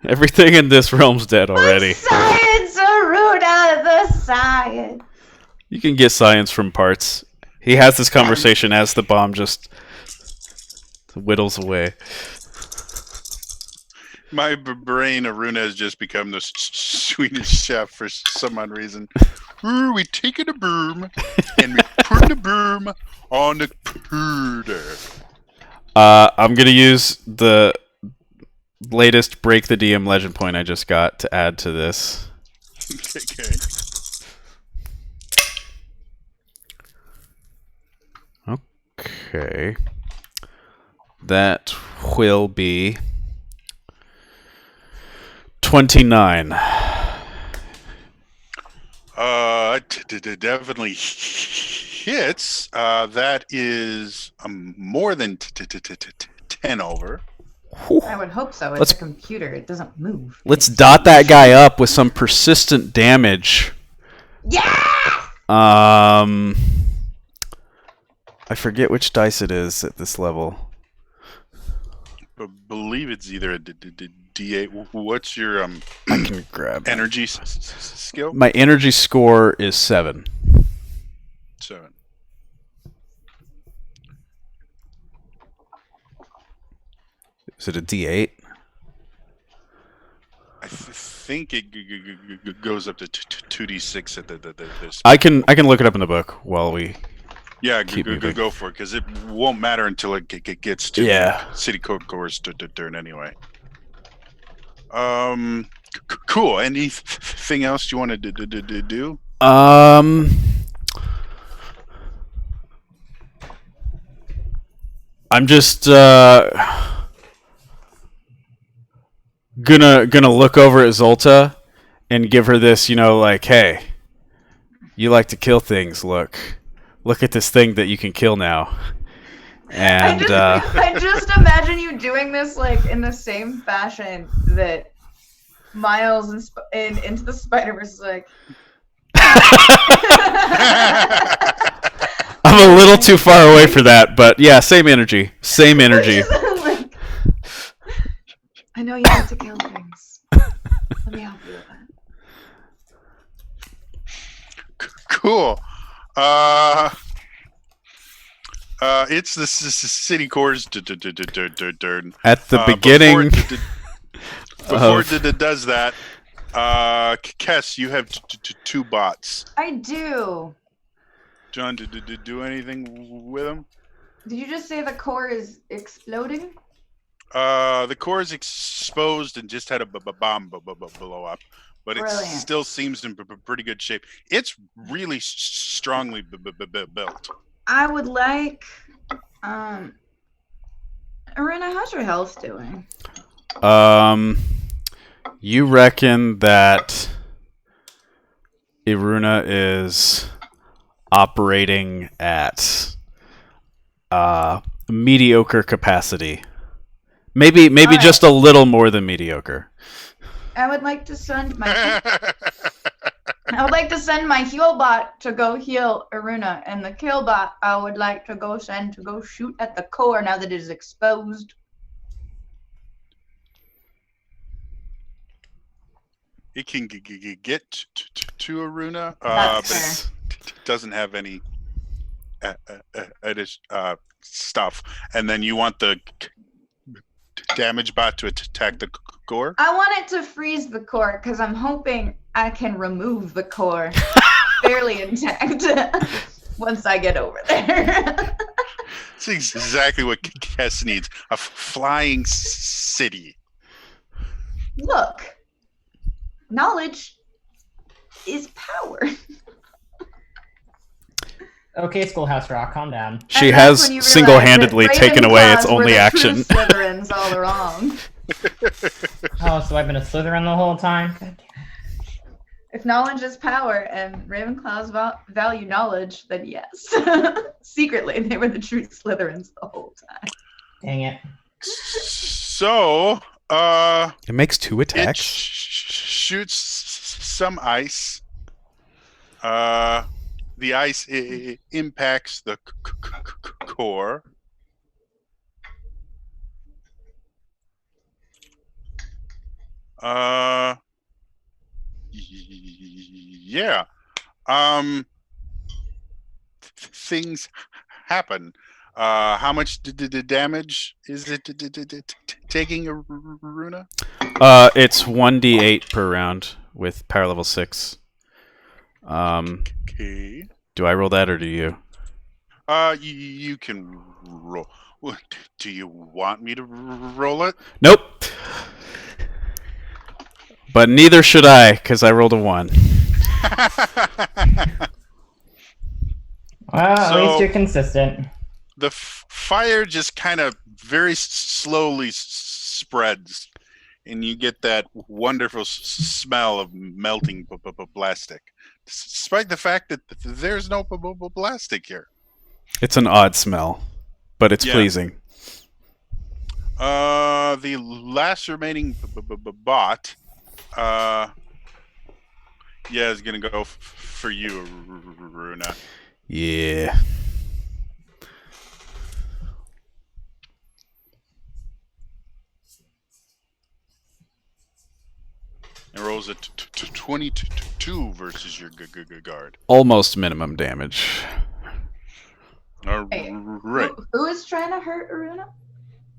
Everything in this realm's dead already. But science, Aruna, the science. You can get science from parts. He has this conversation as the bomb just whittles away. My brain, Aruna, has just become the Swedish chef for some odd reason. We take a broom and we put the broom on the pooter. I'm gonna use the latest Break the DM legend point I just got to add to this. Okay. Okay. That will be 29. Definitely hits. That is more than 10 over. I would hope so. It's Let's- a computer. It doesn't move. Let's dot that guy up with some persistent damage. Yeah! I forget which dice it is at this level. I believe it's either a D8. What's your I can grab energy skill? My energy score is 7. 7. Is it a D8? I think it goes up to 2d6 at the I can look it up in the book while we. Yeah, Keep moving. go for it, because it won't matter until it gets to City Core's turn anyway. Cool. Anything else you want to do? I'm just gonna look over at Zolta and give her this, like, hey, you like to kill things. Look at this thing that you can kill now. And I just imagine you doing this like in the same fashion that Miles in Into the Spider-Verse is like. I'm a little too far away for that, but yeah, same energy. Same energy. Like, I know you like to kill things. Let me help you with that. Cool. It's the City Core's turn. At the beginning before it does that, Kess, you have two bots. I do. John, did do anything with them? Did you just say the core is exploding? The core is exposed and just had a bomb blow up, but it Brilliant. still seems in pretty good shape. It's really strongly built. I would like. Arena, how's your health doing? You reckon that Iruna is operating at mediocre capacity. Maybe Alright. just a little more than mediocre. I would like to send my. I would like to send my heal bot to go heal Aruna, and the kill bot I would like to go send to go shoot at the core now that it is exposed. It can get to Aruna, That's but fair. it doesn't have any stuff. And then you want the damage bot to attack the core? I want it to freeze the core because I'm hoping I can remove the core fairly intact once I get over there. That's exactly what Kess needs. A flying city. Look, knowledge is power. Okay, Schoolhouse Rock, calm down. She And that's has when you realize single-handedly that taken away its Ravenclaws were only the action. true Slytherins all along. Oh, so I've been a Slytherin the whole time? God damn. If knowledge is power and Ravenclaws value knowledge, then yes. Secretly, they were the true Slytherins the whole time. Dang it. So, It makes 2 it attacks. shoots some ice. The ice impacts the core. Yeah. Things happen. How much damage is it taking, Aruna? It's 1d8 per round with power level 6. Okay. Do I roll that or do you? You can roll. Do you want me to roll it? Nope. But neither should I, because I rolled a 1. Well, at So- least you're consistent. The fire just kind of very slowly spreads, and you get that wonderful smell of melting plastic, despite the fact that there's no plastic here. It's an odd smell, but it's Yeah. pleasing. The last remaining bot, is gonna go for you, Runa. Yeah. It rolls a 22 versus your guard. Almost minimum damage. All Hey, right. Who is trying to hurt Aruna?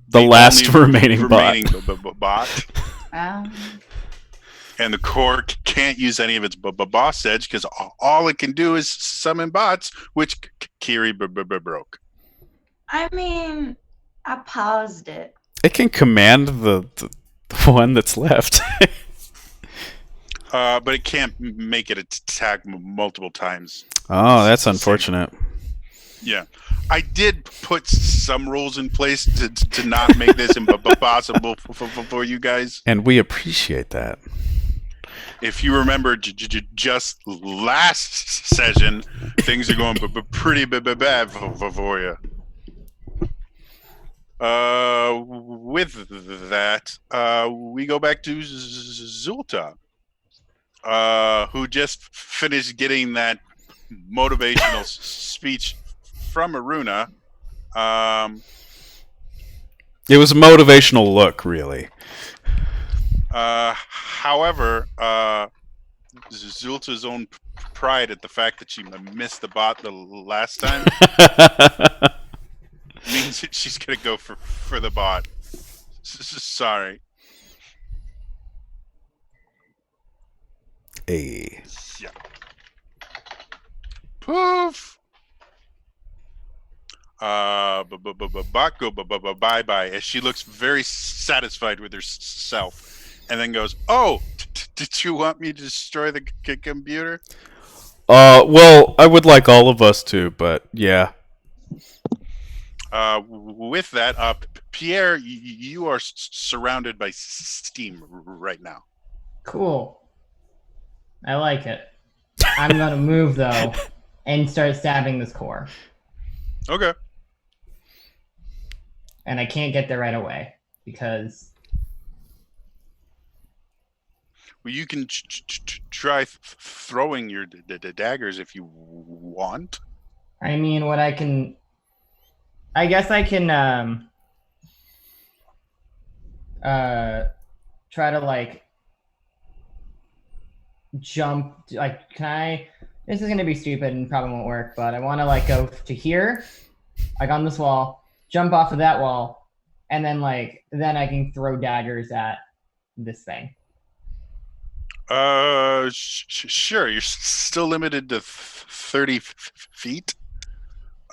The last only remaining bot. bot. Um, And the core can't use any of its boss edge because all it can do is summon bots, which Kiri broke. I mean, I paused it. It can command the one that's left. But it can't make it attack multiple times. Oh, that's unfortunate. Yeah. I did put some rules in place to not make this impossible for you guys. And we appreciate that. If you remember, just last session, things are going pretty bad for you. With that, we go back to Zulta, who just finished getting that motivational speech from Aruna. It was a motivational look, really. However, Zulta's own pride at the fact that she missed the bot the last time means that she's gonna go for the bot. Sorry. Hey. Yeah. Poof. Bot go bye bye as she looks very satisfied with herself, and then goes, "Oh, did you want me to destroy the computer?" Well, I would like all of us to, but yeah. With that, Pierre, you are surrounded by steam right now. Cool. I like it. I'm gonna move though, and start stabbing this core. Okay. And I can't get there right away because Well, you can try throwing your daggers if you want. I mean, what I can, I guess I can try to like jump. Like, can I? This is gonna be stupid and probably won't work, but I want to like go to here, like on this wall, jump off of that wall, and then then I can throw daggers at this thing. Sure. You're still limited to 30 feet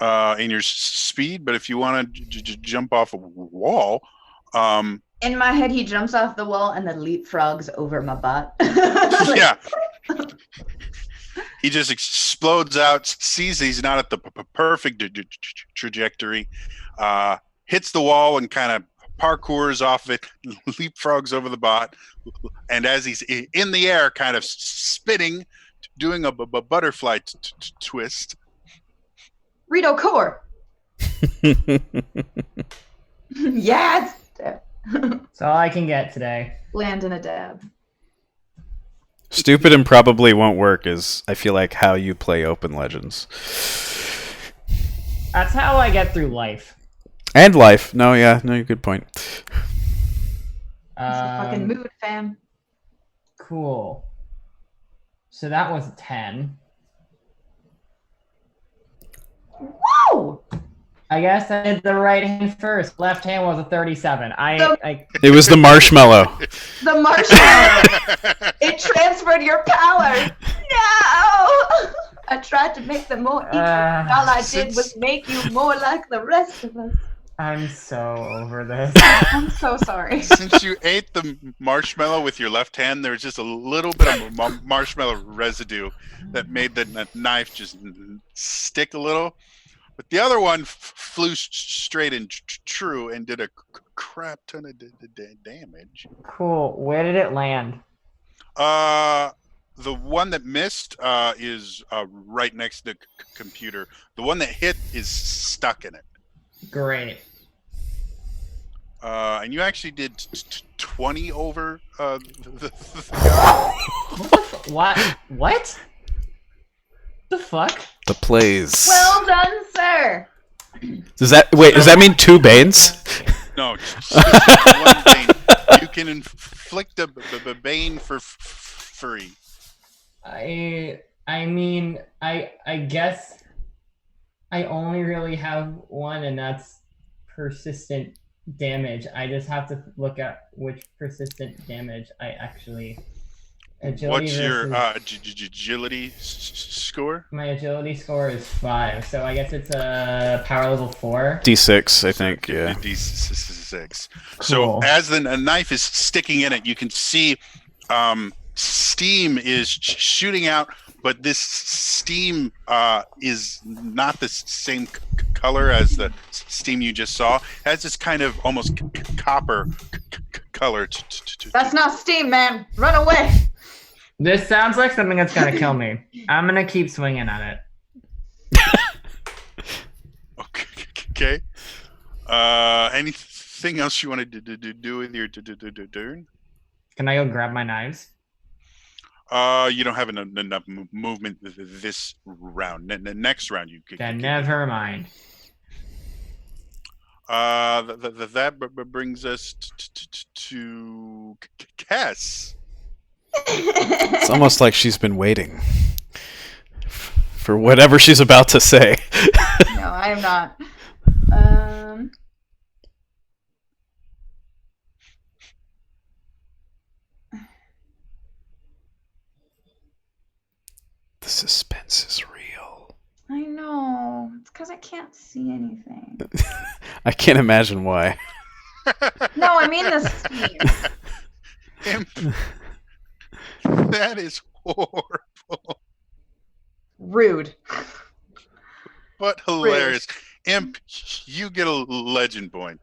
in your speed, but if you want to jump off a wall, In my head, he jumps off the wall and then leapfrogs over my butt. yeah. He just explodes out, sees he's not at the perfect trajectory, hits the wall and kind of parkours off it, leapfrogs over the bot, and as he's in the air, kind of spinning, doing a butterfly twist. Rito core. Yes. That's all I can get today. Land in a dab. Stupid and probably won't work is, I feel like, how you play Open Legends. That's how I get through life. And life. No, yeah, no, good point. It's a fucking mood, fam. Cool. So that was a 10. Whoa! I guess I did the right hand first. Left hand was a 37. It was the marshmallow. The marshmallow. It transferred your power. No! I tried to make them more equal. All I did was make you more like the rest of us. I'm so over this. I'm so sorry. Since you ate the marshmallow with your left hand, there's just a little bit of marshmallow residue that made the knife just stick a little. But the other one flew straight and true and did a crap ton of damage. Cool. Where did it land? The one that missed is right next to the computer. The one that hit is stuck in it. Great. And you actually did 20 over the guy. What? What? The fuck? The plays. Well done, sir. Does that mean 2 Banes? No, just one bane. You can inflict a bane for free. I mean, I guess I only really have one, and that's persistent damage. I just have to look at which persistent damage I actually. Agility What's your versus- agility score? My agility score is 5, so I guess it's a power level 4. D6, I think, yeah. D6. Cool. So as the knife is sticking in it, you can see steam is shooting out, but this steam is not the same color as the steam you just saw. It has this kind of almost copper color. That's not steam, man. Run away. This sounds like something that's gonna kill me. I'm gonna keep swinging on it. Okay. Anything else you wanted to do with your turn? Can I go grab my knives? You don't have enough movement this round. Next round, you could. Then never mind. That brings us to Cass. It's almost like she's been waiting for whatever she's about to say. No, I am not. suspense is real. I know. It's because I can't see anything. I can't imagine why. No, I mean the scheme. Imp, that is horrible, Rude. but hilarious. Imp, you get a legend point.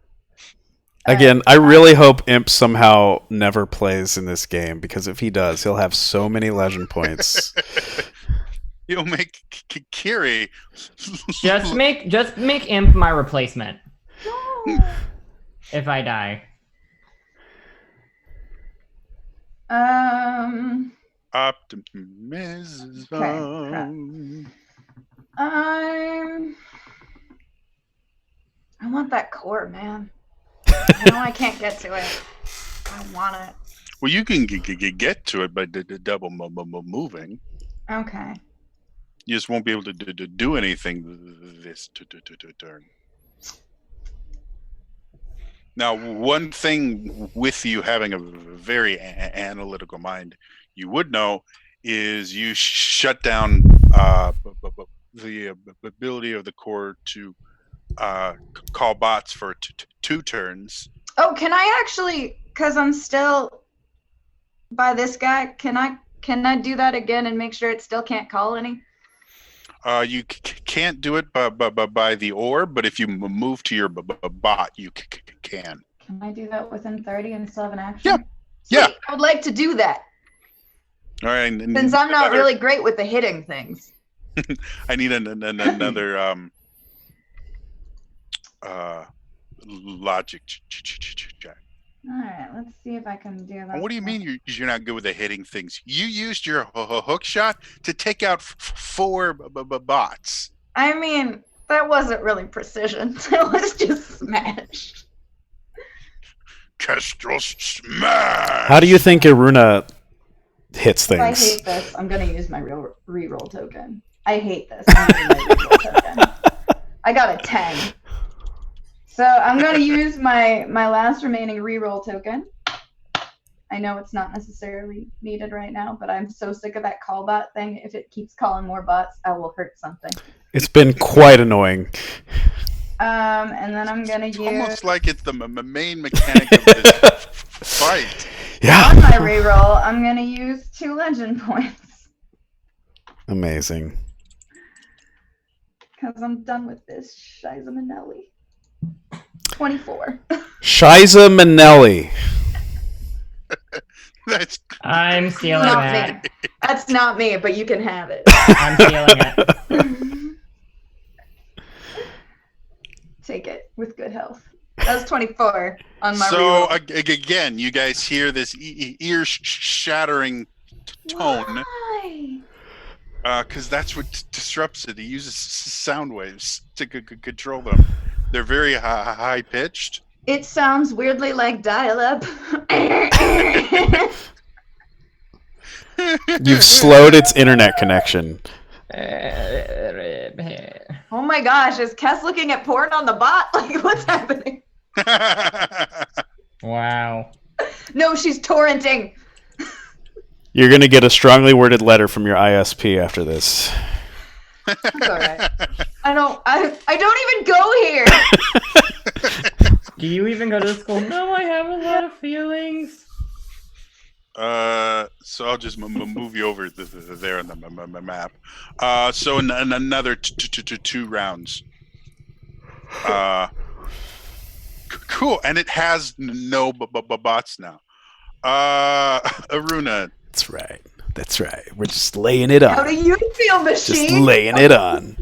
Again, I really hope Imp somehow never plays in this game, because if he does, he'll have so many legend points. You'll make Kiri. Just make Imp my replacement No. if I die. Optimism. Okay, crap. I want that core, man. I know I can't get to it. I want it. Well, you can get to it by the double moving. Okay. You just won't be able to do anything this turn. Now, one thing with you having a very analytical mind, you would know, is you shut down the ability of the core to call bots for 2 turns. Oh, can I actually? Because I'm still by this guy. Can I do that again and make sure it still can't call any? You can't do it by the orb, but if you move to your bot, you can. Can I do that within 30 and still have an action? Yeah. Sweet, Yeah. I would like to do that. All right. Since I'm not really great with the hitting things. I need another logic check. All right, let's see if I can do that. What do you mean you're not good with the hitting things? You used your hook shot to take out 4 bots. I mean, that wasn't really precision. It was just smash. Kestrel smash. How do you think Iruna hits If I things? hate this, I'm going to use my reroll token. I hate this. I'm gonna use my reroll token. I got a 10. So I'm going to use my last remaining reroll token. I know it's not necessarily needed right now, but I'm so sick of that call bot thing. If it keeps calling more bots, I will hurt something. It's been quite annoying. And then I'm going to use... Almost like it's the main mechanic of this fight. Yeah. On my reroll, I'm going to use 2 legend points. Amazing. Because I'm done with this. Shiza Manelli. 24. Shiza Manelli. That's I'm stealing Not that. me. That's not me, but you can have it. I'm stealing it. Take it with good health. That was 24 on my so reroll. again, you guys hear this ear-shattering tone. Why? Because that's what disrupts it. He uses sound waves to control them. They're very high-pitched. It sounds weirdly like dial-up. You've slowed its internet connection. Oh my gosh, is Kes looking at porn on the bot? Like, what's happening? Wow. No, she's torrenting. You're going to get a strongly worded letter from your ISP after this. It's all right. I don't even go here. Do you even go to school? No, I have a lot of feelings. So I'll just move you over there on the map. So in another 2 rounds. Cool, and it has no bots now. Iruna. That's right. We're just laying it How do on. you feel, machine? Just laying it on.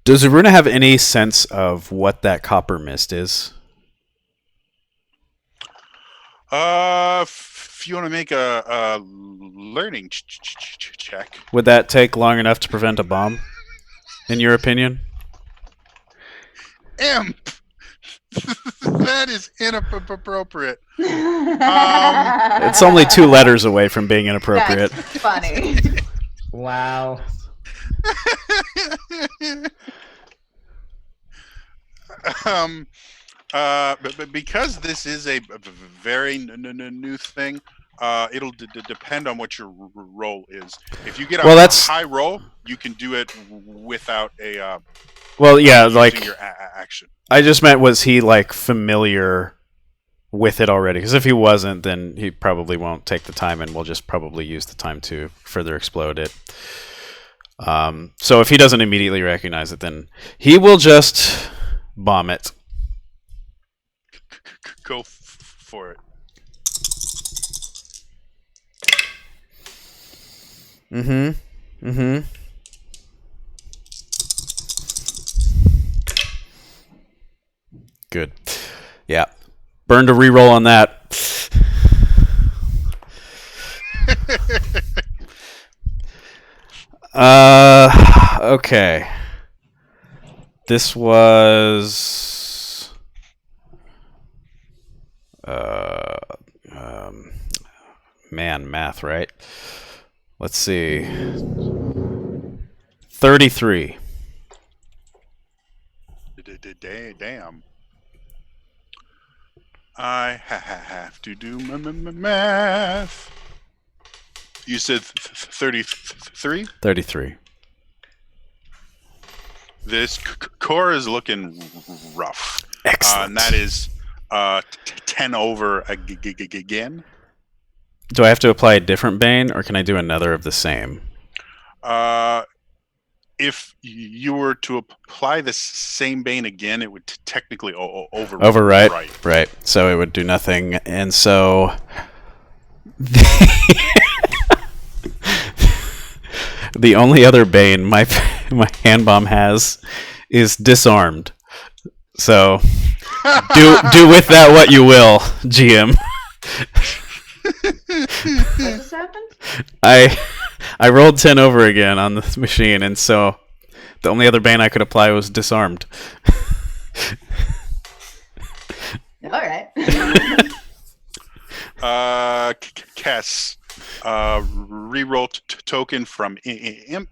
Does Iruna have any sense of what that copper mist is? If you want to make a learning check. Would that take long enough to prevent a bomb, in your opinion? Imp! That is inappropriate. It's only 2 letters away from being inappropriate. That's funny. Wow. But because this is a very new thing, it'll depend on what your roll is. If you get a Well, that's- high roll, you can do it without a Well, yeah, using like your action. I just meant, was he like familiar with it already? Because if he wasn't, then he probably won't take the time, and we'll just probably use the time to further explode it. So if he doesn't immediately recognize it, then he will just bomb it. Go for it. Mm-hmm. Mm-hmm. Good. Yeah. Burn to reroll on that. Okay. This was man, math, right? Let's see. 33. Damn. I have to do math. You said 33? 33. This core is looking rough. Excellent. And that is 10 over again. Do I have to apply a different bane, or can I do another of the same? If you were to apply the same bane again, it would technically overwrite. Override. Right. So it would do nothing. And so the only other bane my hand bomb has is disarmed. So do with that what you will, GM. What just happened? I rolled 10 over again on this machine, and so the only other bane I could apply was disarmed. All right. Kess, reroll token from Imp.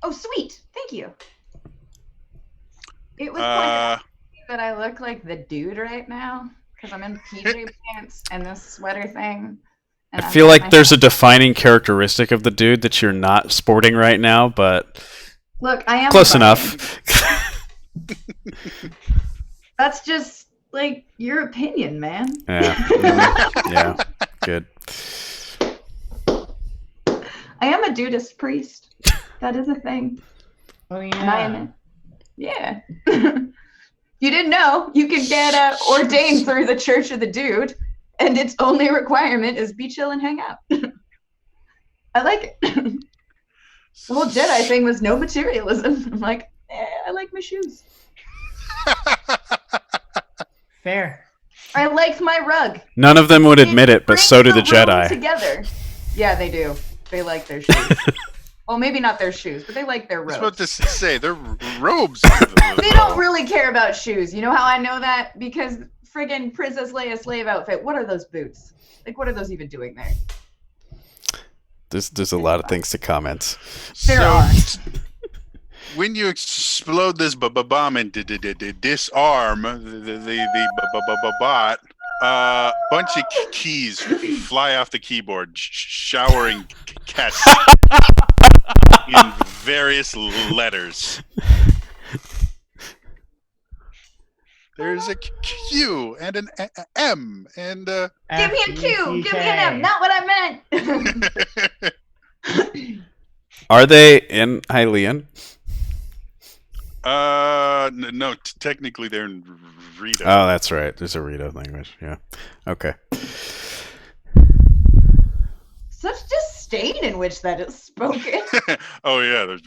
Oh, sweet. Thank you. It was pointed out that I look like the dude right now because I'm in PJ pants and this sweater thing. And I feel like there's a defining characteristic of the dude that you're not sporting right now, but look, I am close fine. enough. That's just like your opinion, man. Yeah. Mhm. Yeah. Good. I am a Dudist priest. That is a thing. Oh And I yeah. am. Yeah. You didn't know you can get ordained through the Church of the Dude, and its only requirement is be chill and hang out. I like it. The whole Jedi thing was no materialism. I'm like, I like my shoes. Fair. I liked my rug. None of them would admit it, but brings so do the the room Jedi. Together. Yeah, they do. They like their shoes. Well, maybe not their shoes, but they like their I was robes. about to say, they're robes. They don't really care about shoes. You know how I know that? Because friggin' Princess Leia slave outfit. What are those boots? Like, what are those even doing there? There's a lot of things to comment. There are. When you explode this bomb and disarm the bot, a bunch of keys fly off the keyboard, showering cats in various letters. There's a Q and an M and Give me a Q. Give me an M. Not what I meant. Are they in Hylian? no, technically they're in Rito. Oh, that's right. There's a Rito language. Yeah. Okay. Such disdain in which that is spoken. Oh yeah, there's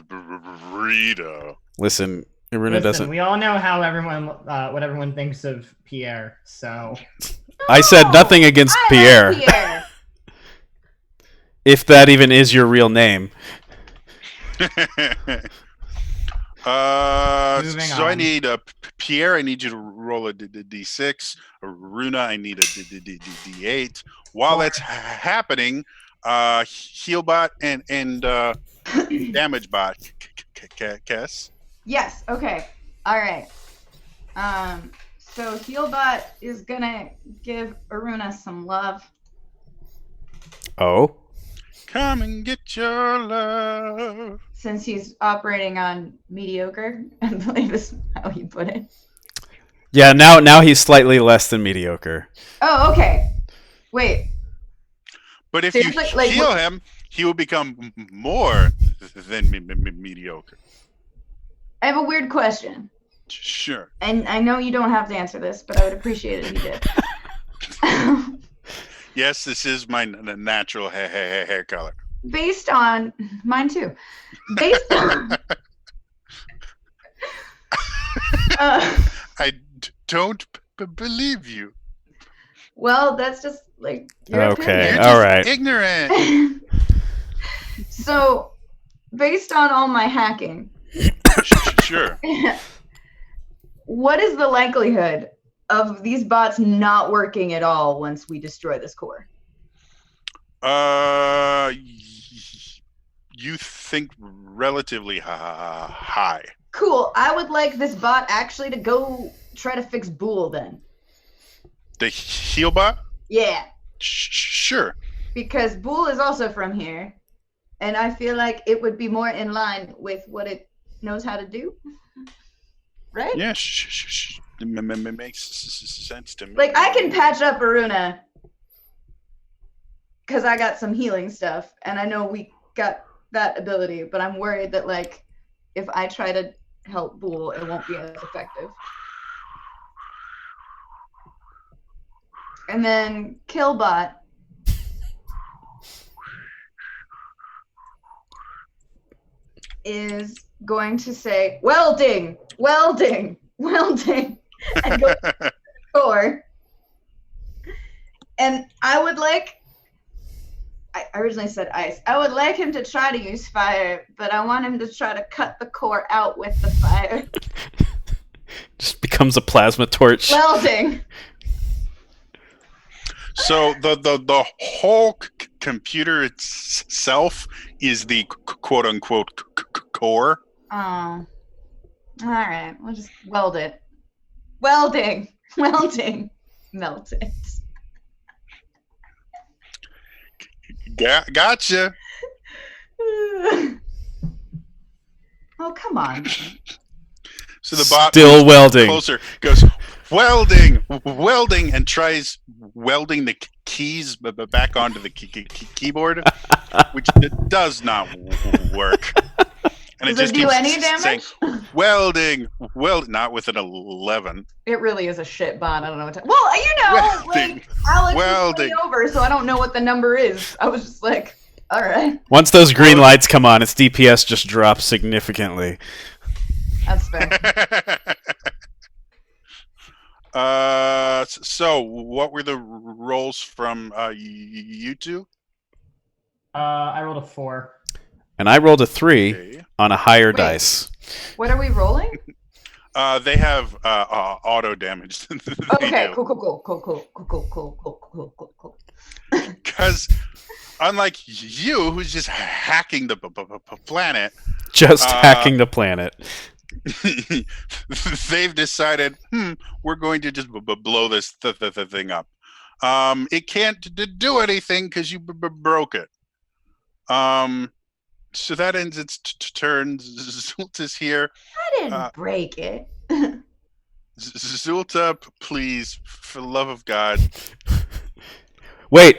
Rito. Listen, Iruna Listen, doesn't. we all know how everyone, what everyone thinks of Pierre. So I said nothing against I Pierre. like Pierre. If that even is your real name. Moving So I on. need Pierre. I need you to roll a d6. Runa, I need a d8. While that's happening, Healbot and Damage Bot, Kess. Yes. Okay. All right. So Healbot is gonna give Aruna some love. Oh. Come and get your love. Since he's operating on mediocre, I believe is how he put it. Yeah, now he's slightly less than mediocre. Oh, okay. Wait. But if Seriously? you Like, heal what- him, he will become more than mediocre. I have a weird question. Sure. And I know you don't have to answer this, but I would appreciate it if you did. Yes, this is my natural hair color. Based on mine too. Based on I don't believe you. well, that's just like your Okay. You're all just right. ignorant. So, based on all my hacking, Sure. what is the likelihood of these bots not working at all once we destroy this core? You think relatively high. Cool. I would like this bot actually to go try to fix Bool then. The heal bot? Yeah, Sure. because Bool is also from here, and I feel like it would be more in line with what it knows how to do. Right? Yeah, makes sense to me. Like, I can patch up Aruna because I got some healing stuff, and I know we got that ability, but I'm worried that, like, if I try to help Bool, it won't be as effective. And then Killbot. Is going to say, welding, welding, welding, and go for. And I would like, I originally said ice. I would like him to try to use fire, but I want him to try to cut the core out with the fire. Just becomes a plasma torch. Welding. So the whole computer itself is the quote unquote core. Oh. All right. We'll just weld it. Welding. Welding. Melt it. Gotcha. Oh, come on. So the bot Still moves welding. closer, goes welding, and tries welding the keys back onto the keyboard, which does not work. And Does it do keeps any saying, damage? welding, not with an 11. It really is a shit bot. I don't know what to. Well, you know, Welding. like Alex Welding. is over, so I don't know what the number is. I was just like, all right, Once those green lights come on, its DPS just drops significantly. that's fair. So what were the rolls from you two? I rolled a 4. And I rolled a 3 Okay. on a higher Wait. dice. What are we rolling? They have auto damage. Okay, cool. Because unlike you, who's just hacking the planet, Just hacking the planet. they've decided, we're going to just blow this thing up. It can't do anything because you broke it. So that ends its turn. Zult is here. I didn't break it. Zulta, please, for the love of God. Wait.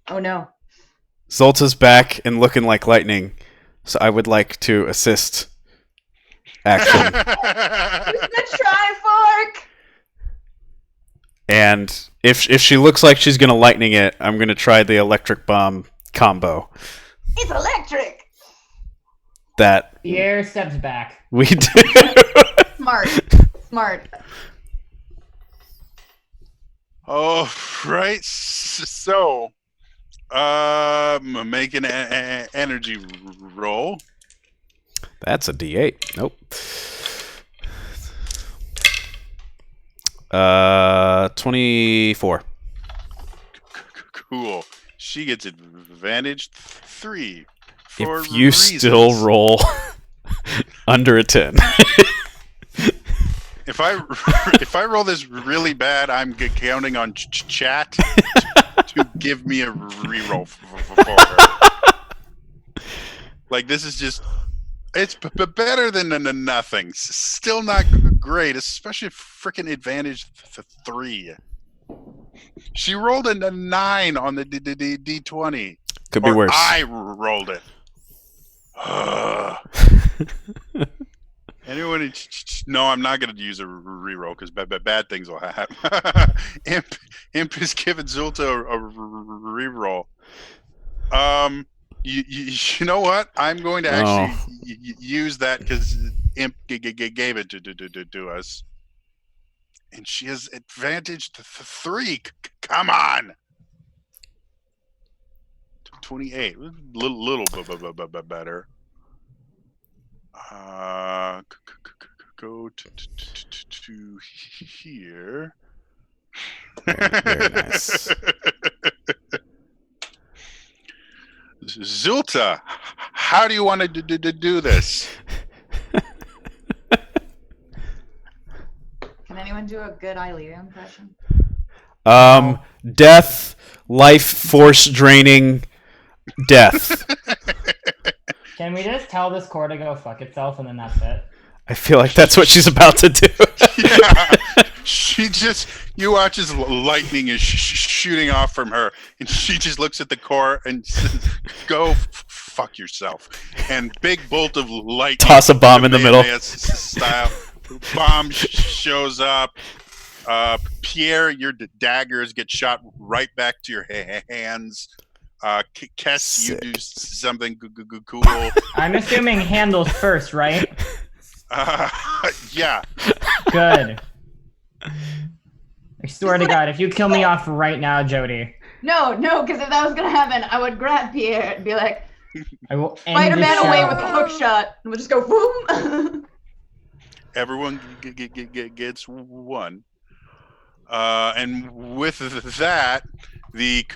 Oh no. Zolta's back and looking like lightning, so I would like to assist action. The Trifork. And if she looks like she's gonna lightning it, I'm gonna try the electric bomb combo It's electric. that Pierre steps back. we do. Smart. Oh, right. So, make an energy roll. That's a D8. Nope. 24. Cool. She gets advantage 3. For If you reasons. still roll Under a 10. If I roll this really bad, I'm counting on chat to give me a reroll for her. Like, this is just, it's better than nothing. Still not great, especially freaking advantage 3. She rolled a 9 on the D20. Could be Or worse. I rolled it. Anyone? No, I'm not going to use a reroll because bad things will happen. Imp is giving Zulta a reroll. You know what? I'm going to actually use that because Imp gave it to us, and she has advantage 3. Come on. 28, little better. Go to here. Very nice. Zulta, how do you want to do this? Can anyone do a good Ilea impression? Death, life force draining, death. Can we just tell this core to go fuck itself and then that's it? I feel like that's what she's about to do. Yeah, you watch as lightning is shooting off from her, and she just looks at the core and says, "Go fuck yourself." And big bolt of lightning. Toss a bomb in the middle. Style. Bomb shows up. Pierre, your daggers get shot right back to your hands. Kess, you do something cool. I'm assuming handles first, right? Yeah. Good. I swear to God, if you kill me off right now, Jody, No, because if that was gonna happen, I would grab Pierre and be like, I will end Spider-Man the away show. with a hook shot, and we'll just go boom. Everyone gets 1. And with that, the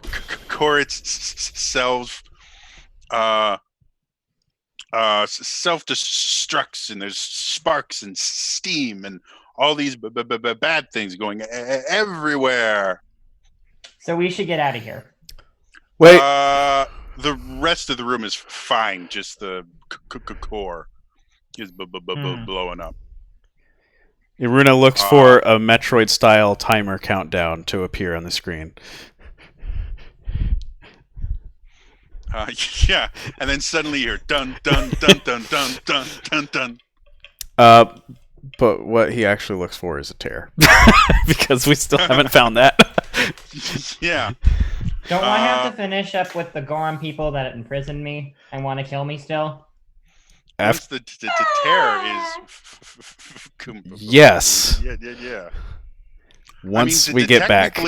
core itself self-destructs, and there's sparks and steam and all these bad things going everywhere. So we should get out of here. Wait. The rest of the room is fine. Just the core is blowing up. Iruna looks for a Metroid-style timer countdown to appear on the screen. Yeah, and then suddenly you're dun dun dun dun dun dun dun dun. But what he actually looks for is a tear, because we still haven't found that. Yeah. Don't I have to finish up with the Goron people that imprisoned me and want to kill me still? Once the tear is Yes. Yeah. Once we get back.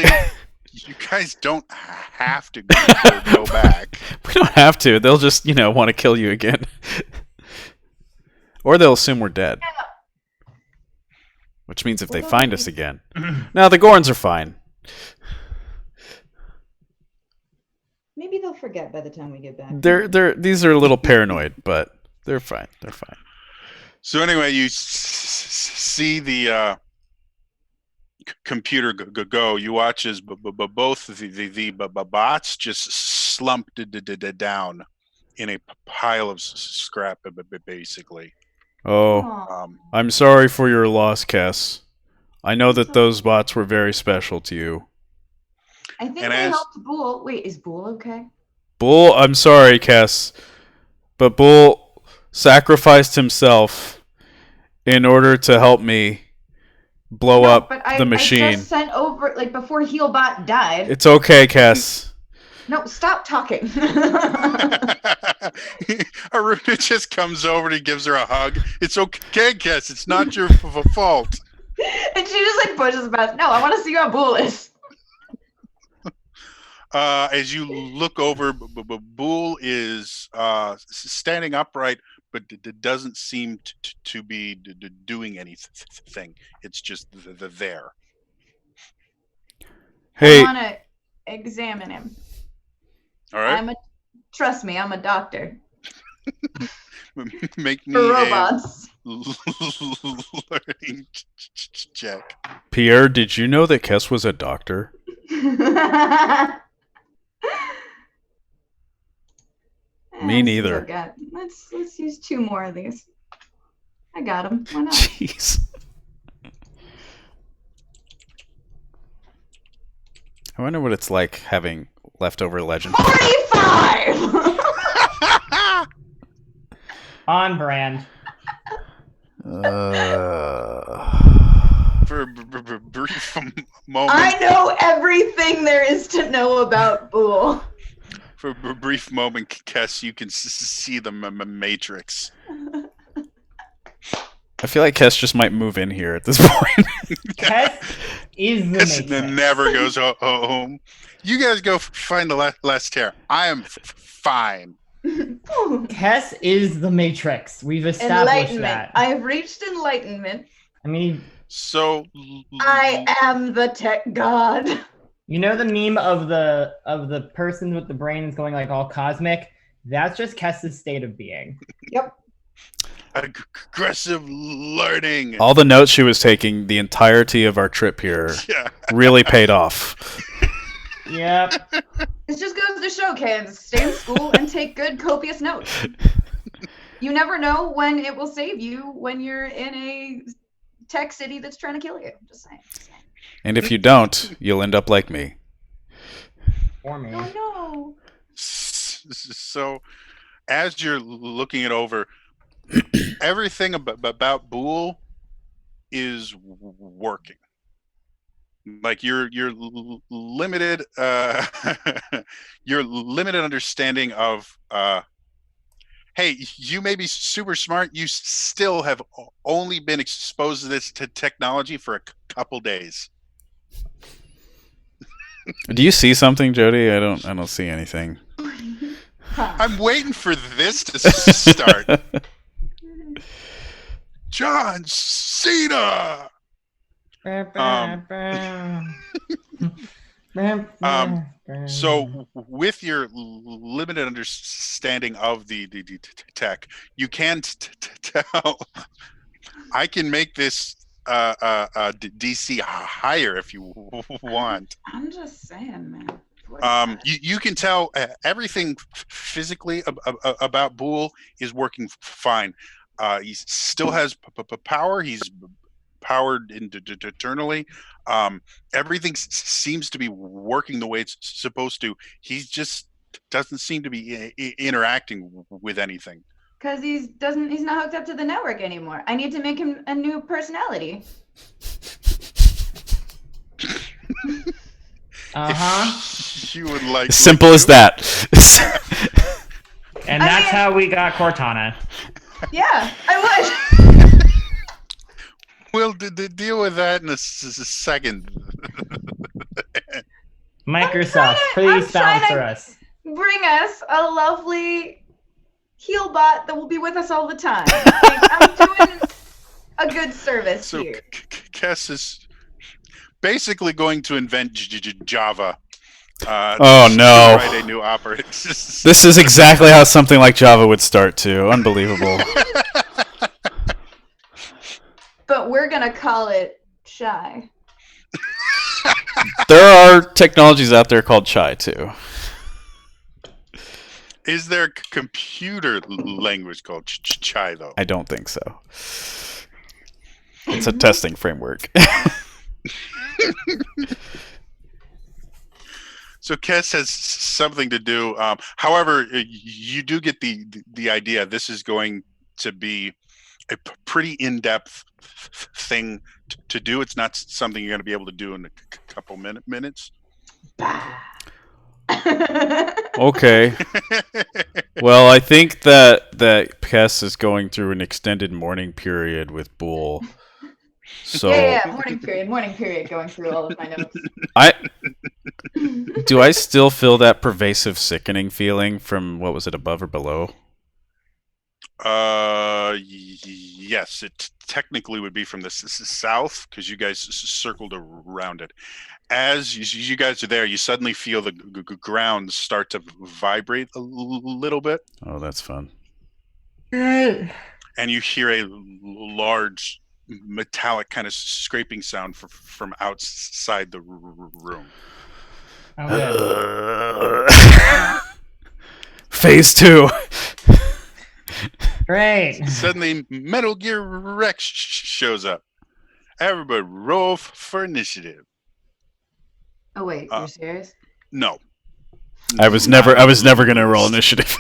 You guys don't have to go back. We don't have to. They'll just, want to kill you again. Or they'll assume we're dead. Which means if they find us again. Now, the Gorons are fine. Maybe they'll forget by the time we get back. These are a little paranoid, but they're fine. They're fine. So anyway, you see the computer go. You watch as both the bots just slumped down in a pile of scrap, basically. Oh, I'm sorry for your loss, Kess. I know that those bots were very special to you. I think they helped Bull. Wait, is Bull okay? Bull, I'm sorry, Kess, but Bull sacrificed himself in order to help me blow up the machine. I just sent over, before Healbot died. It's okay, Kess. No, stop talking. Iruna just comes over and he gives her a hug. It's okay, Kess. It's not your fault. And she just pushes past. No, I want to see how Bull is. As you look over, Bull is standing upright, but it doesn't seem to be doing anything. It's just there. Hey. I want to examine him. All right. Trust me, I'm a doctor. Make me for robots. learning check. Pierre, did you know that Kess was a doctor? Me neither. Let's use 2 more of these. I got them. Why not? Jeez. I wonder what it's like having leftover legend. 45. On brand. For a brief moment. I know everything there is to know about Boole. For a brief moment, Kess, you can see the Matrix. I feel like Kess just might move in here at this point. Kess is the Kess Matrix. never goes home. You guys go find the last tear. I am fine. Kess is the Matrix. We've established Enlightenment. that. I've reached enlightenment. I mean, So I am the tech god. you know the meme of the person with the brains going like all cosmic? That's just Kess's state of being. Yep. aggressive learning. All the notes she was taking the entirety of our trip here Yeah. really paid off. Yep. It just goes to show, kids, stay in school and take good, copious notes. You never know when it will save you when you're in a tech city that's trying to kill you. Just saying. And if you don't, you'll end up like me. For me. Oh no. So, as you're looking it over, everything about Boole is working. Like your limited your limited understanding of hey, you may be super smart, you still have only been exposed to this technology for a couple days. Do you see something, Jody? I don't see anything. I'm waiting for this to start. John Cena. So with your limited understanding of the tech, you can tell I can make this DC higher if you want. I'm just saying, man. You can tell everything physically about Boole is working fine. He still has power. He's powered internally. Everything seems to be working the way it's supposed to. He just doesn't seem to be interacting with anything. Because he's not hooked up to the network anymore. I need to make him a new personality. If you would like. Simple as that. And that's how we got Cortana. Yeah, I would. We'll deal with that in a second. Microsoft, I'm please trying to- sponsor us. Bring us a lovely heel bot that will be with us all the time. Like, I'm doing a good service So here. Kess is basically going to invent Java. Oh, no. To write a new operating system. This is exactly how something like Java would start, too. Unbelievable. But we're gonna call it Shy. There are technologies out there called Chai, too. Is there a computer language called Chai, though? I don't think so. It's a testing framework. So Kess has something to do. However, you do get the idea. This is going to be a pretty in-depth thing to do. It's not something you're going to be able to do in a couple minutes. Okay. Well, I think that Kess is going through an extended mourning period with Boole. So yeah, morning period, going through all of my notes. Do I still feel that pervasive sickening feeling from, what was it, Above or Below? Yes, it technically would be from the south because you guys circled around it. As you guys are there, you suddenly feel the ground start to vibrate a little bit, Oh, that's fun. and you hear a large metallic kind of scraping sound from outside the room. Oh, Phase 2. great. Suddenly, Metal Gear Rex shows up. Everybody roll for initiative. Oh wait, you're serious? No. I was never gonna roll initiative.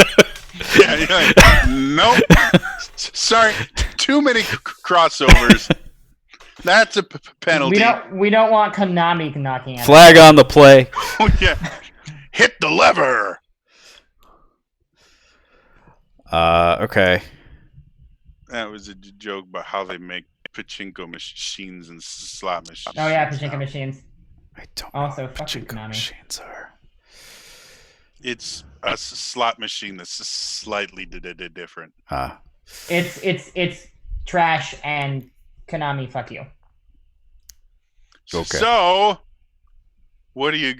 Yeah. Nope. Sorry. Too many crossovers. That's a penalty. We don't want Konami knocking at us. Flag on the play. Oh, yeah. Hit the lever. Okay. That was a joke about how they make pachinko machines and slot machines. Oh yeah, pachinko machines. I don't Also, know what fuck you, pachinko Konami. machines are. It's a slot machine that's slightly different. It's trash and Konami. Fuck you. Okay. So, what do you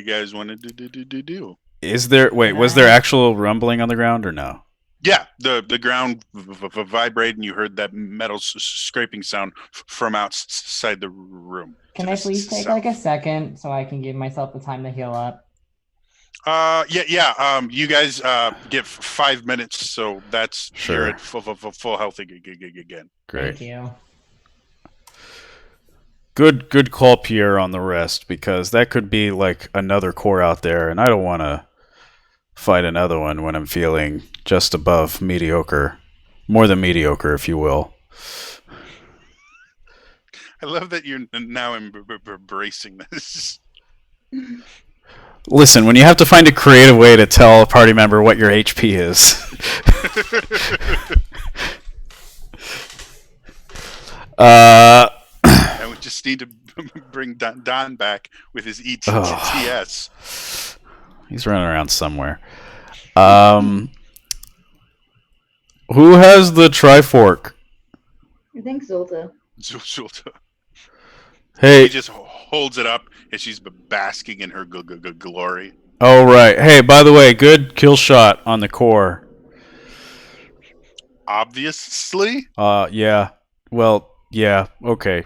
guys want to do? Was there actual rumbling on the ground or no? Yeah, the ground vibrated, and you heard that metal scraping sound from outside the room. Can I please take like a second so I can give myself the time to heal up? Yeah. You guys get 5 minutes, so that's Sure. you're at full health again. Great. Thank you. Good call, Pierre, on the rest, because that could be like another core out there, and I don't want to fight another one when I'm feeling just above mediocre, more than mediocre, if you will. I love that you're now embracing this. Listen, when you have to find a creative way to tell a party member what your HP is. And we just need to bring Don back with his ETS. He's running around somewhere. Who has the Trifork? I think Zolta. Zulta. Hey. He just holds it up, and she's basking in her glory. Oh, right. Hey, by the way, good kill shot on the core. Obviously. Yeah. Well, yeah. Okay.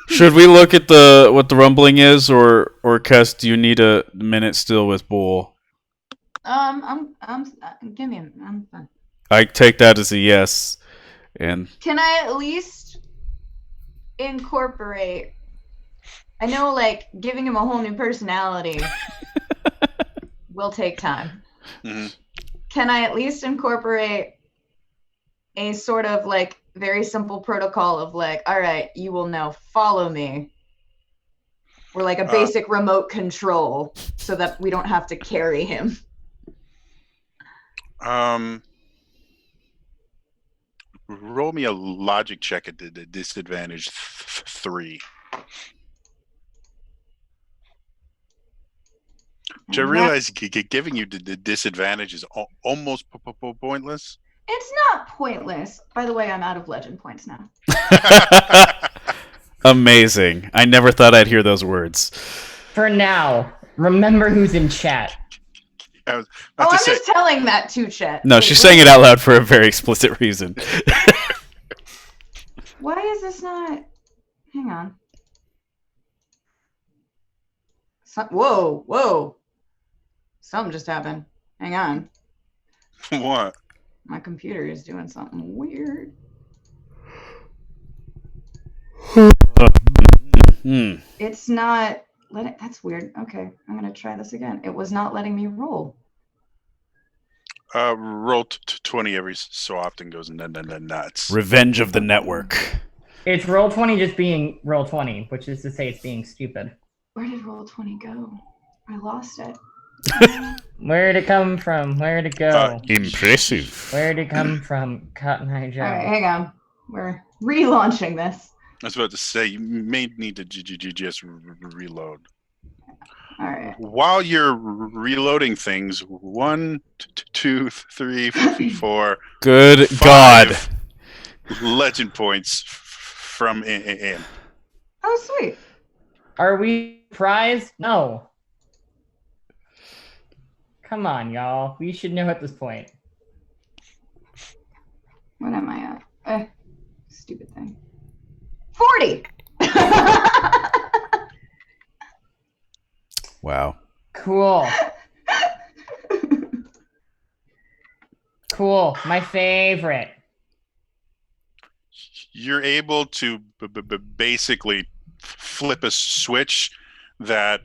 Should we look at what the rumbling is, or Kes, do you need a minute still with Bull? I'm fine. I take that as a yes. And Can I at least incorporate? I know, like, giving him a whole new personality will take time. Mm-hmm. Can I at least incorporate a sort of like very simple protocol of like, all right, you will now follow me, or like a basic remote control, so that we don't have to carry him? Roll me a logic check at the disadvantage 3. Which I realize giving you the disadvantage is almost pointless. It's not pointless. By the way, I'm out of legend points now. amazing. I never thought I'd hear those words. For now, remember who's in chat. I'm just telling that to chat. No, she's saying it out loud for a very explicit reason. Why is this not? Hang on. Whoa. Something just happened. Hang on. What? My computer is doing something weird. It's not. That's weird. Okay, I'm gonna try this again. It was not letting me roll. Roll 20 every so often goes nuts. Revenge of the network. It's Roll20 just being Roll20, which is to say it's being stupid. Where did Roll20 go? I lost it. Where'd it come from? Where'd it go? Impressive. Where'd it come from? Cotton Eye Joe. All right, hang on. We're relaunching this. I was about to say, you may need to just reload. All right. While you're reloading things, 1, 2, 3, 4. Good 5 God. Legend points from in. Oh, sweet. Are we prized? No. Come on, y'all. We should know at this point. What am I at? 40. Wow. Cool. Cool. My favorite. You're able to basically flip a switch that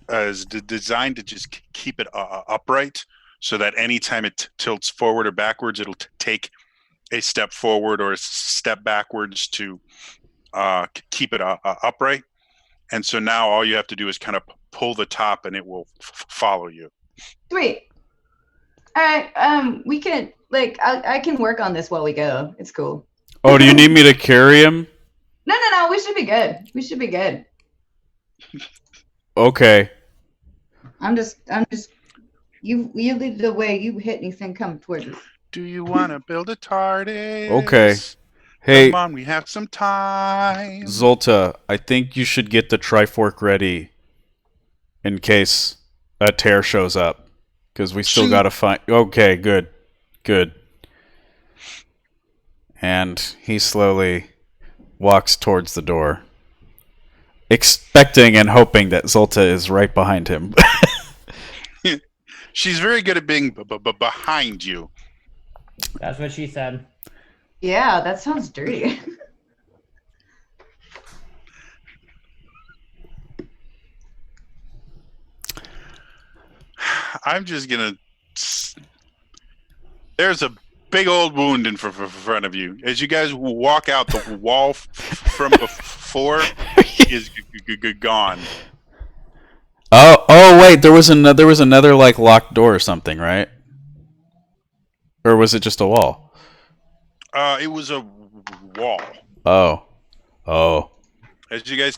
is designed to just keep it upright, so that anytime it tilts forward or backwards, it'll take a step forward or a step backwards to keep it upright. And so now all you have to do is kind of pull the top, and it will follow you. Sweet. All right. We can I can work on this while we go. It's cool. Oh, do you need me to carry him? No. We should be good. We should be good. Okay. I'm just. You lead the way. You hit anything come towards us. Do you want to build a TARDIS? Okay. Hey, Come on, we have some time. Zolta, I think you should get the Trifork ready in case a tear shows up. Because we still Shoot. gotta find... Okay, good. Good. And he slowly walks towards the door, expecting and hoping that Zolta is right behind him. She's very good at being behind you. That's what she said. Yeah, that sounds dirty. I'm just gonna. There's a big old wound in front of you. As you guys walk out, the wall from before is gone. Oh, wait, there was another like locked door or something, right? Or was it just a wall? It was a wall. Oh. As you guys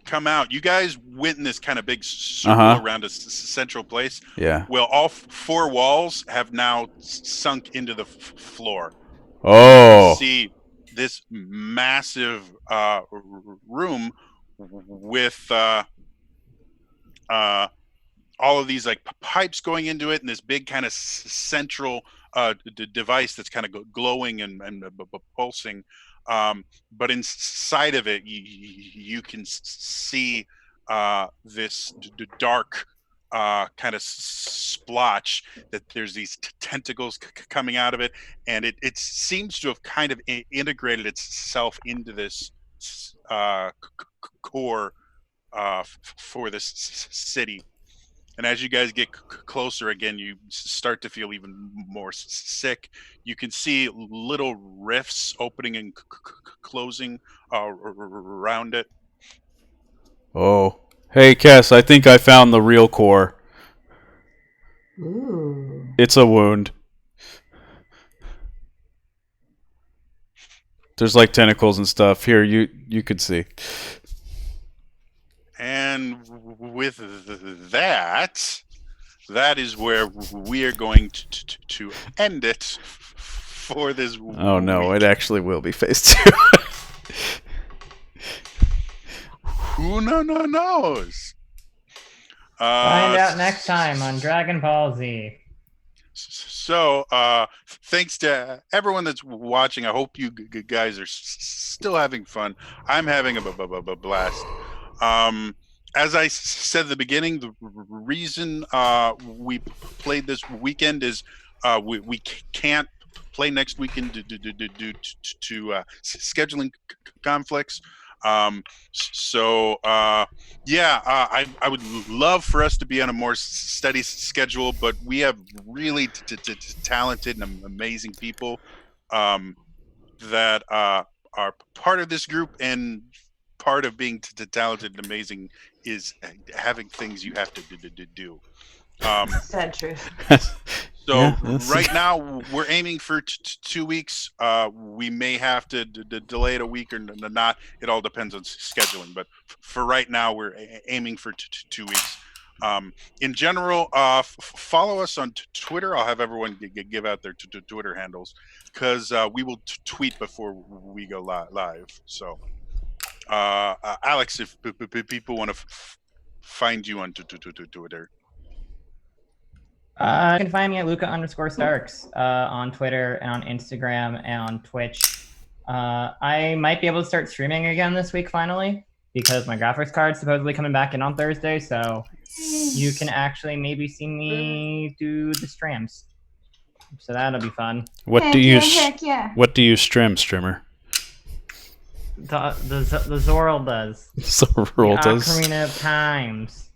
come out, you guys went in this kind of big circle around a central place. Yeah. Well, all four walls have now sunk into the floor. Oh. See this massive room with all of these like pipes going into it, and this big kind of central device that's kind of glowing and pulsing. But inside of it, you can see this dark kind of splotch, that there's these tentacles coming out of it, and it seems to have kind of integrated itself into this core for this city. And as you guys get closer again, you start to feel even more sick. You can see little rifts opening and closing around it. Oh. Hey, Cass, I think I found the real core. Ooh. It's a wound. There's like tentacles and stuff. Here, you could see. And with that is where we are going to end it for this Oh no, week. it actually will be phase 2. Who knows? Find out next time on Dragon Ball Z. So, thanks to everyone that's watching. I hope you guys are still having fun. I'm having a blast. As I said at the beginning, the reason we played this weekend is we can't play next weekend due to scheduling conflicts. I would love for us to be on a more steady schedule, but we have really talented and amazing people that are part of this group, and part of being talented and amazing is having things you have to do. Sad truth. So Yeah, that's- right now we're aiming for 2 weeks. We may have to delay it a week or not. It all depends on scheduling. But for right now, we're aiming for 2 weeks. In general, follow us on Twitter. I'll have everyone give out their Twitter handles, because we will tweet before we go live. So, Alex, if people want to find you on Twitter. You can find me at Luca_Starks on Twitter and on Instagram and on Twitch. I might be able to start streaming again this week finally because my graphics card's supposedly coming back in on Thursday, so you can actually maybe see me do the streams. So that'll be fun. What Heck do you yeah, heck yeah. What do you streamer? The Zoral does. Zorul The does. Ocarina of Times.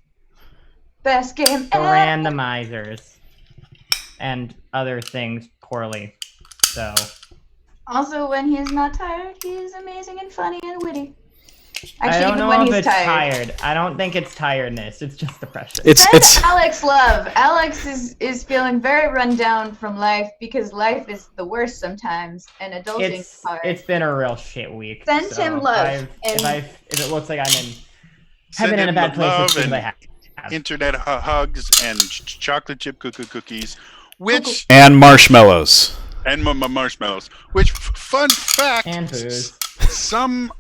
Best game The ever. randomizers. And other things poorly. So Also, when he's not tired, he's amazing and funny and witty. I Actually, don't even know when if he's it's tired. tired. I don't think it's tiredness. It's just depression. It's Alex love. Alex is feeling very run down from life because life is the worst sometimes, and adulting is hard. It's been a real shit week. Send so him love, If it looks like I've Send been in a him bad place, love it's because I and have. internet hugs and chocolate chip cookies, which and marshmallows. and marshmallows. Which fun fact? And booze. Some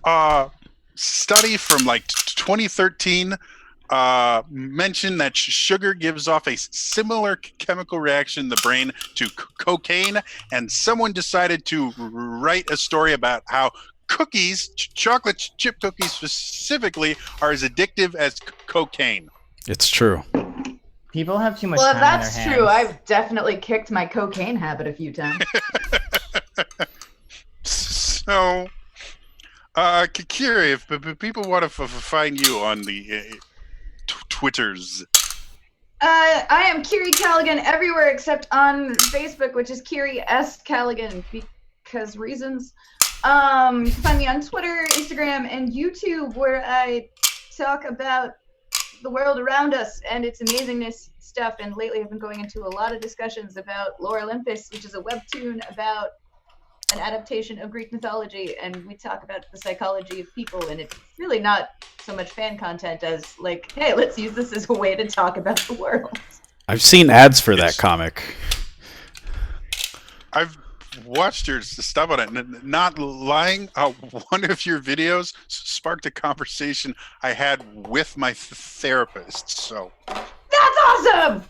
study from like 2013 mentioned that sugar gives off a similar chemical reaction in the brain to cocaine, and someone decided to write a story about how cookies, chocolate chip cookies specifically, are as addictive as cocaine. It's true. People have too much Well, time if that's in their true, hands. I've definitely kicked my cocaine habit a few times. So, Kiri, if people want to find you on the Twitters. I am Kiri Callaghan everywhere except on Facebook, which is Kiri S. Callaghan because reasons. You can find me on Twitter, Instagram, and YouTube, where I talk about the world around us and its amazingness stuff. And lately I've been going into a lot of discussions about Lore Olympus, which is a webtoon about an adaptation of Greek mythology, and we talk about the psychology of people, and it's really not so much fan content as like, hey, let's use this as a way to talk about the world. I've seen ads for that comic. I've watched your stuff on it. Not lying, one of your videos sparked a conversation I had with my therapist. So That's awesome!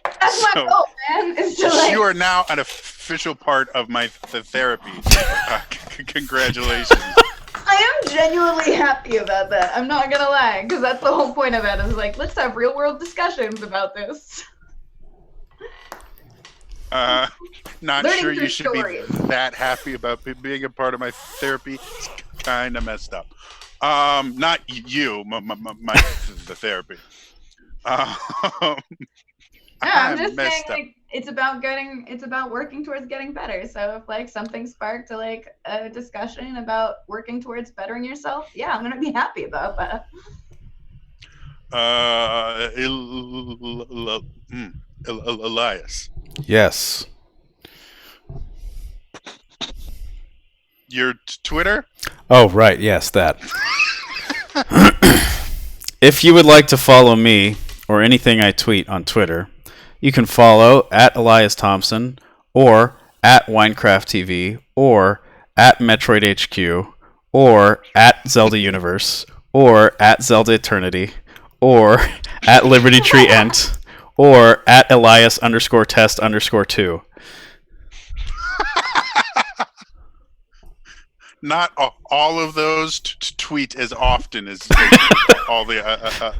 That's my So, goal, man. Is to like, you are now an official part of my therapy. Congratulations. I am genuinely happy about that. I'm not gonna lie, because that's the whole point of it. Is like, let's have real world discussions about this. Not Learning sure through you should stories. be that happy about being a part of my therapy. It's kind of messed up. Not you, the therapy. No, I'm just saying, messed up. like, it's about working towards getting better. So if like something sparked to like a discussion about working towards bettering yourself, yeah, I'm gonna be happy about that. Elias, Yes. your Twitter? Oh, right. Yes, that. If you would like to follow me or anything I tweet on Twitter, you can follow at Elias Thompson or at Winecraft TV or at Metroid HQ or at Zelda Universe or at Zelda Eternity or at Liberty Tree Ent or at Elias_test_2. Not all of those tweet as often as all the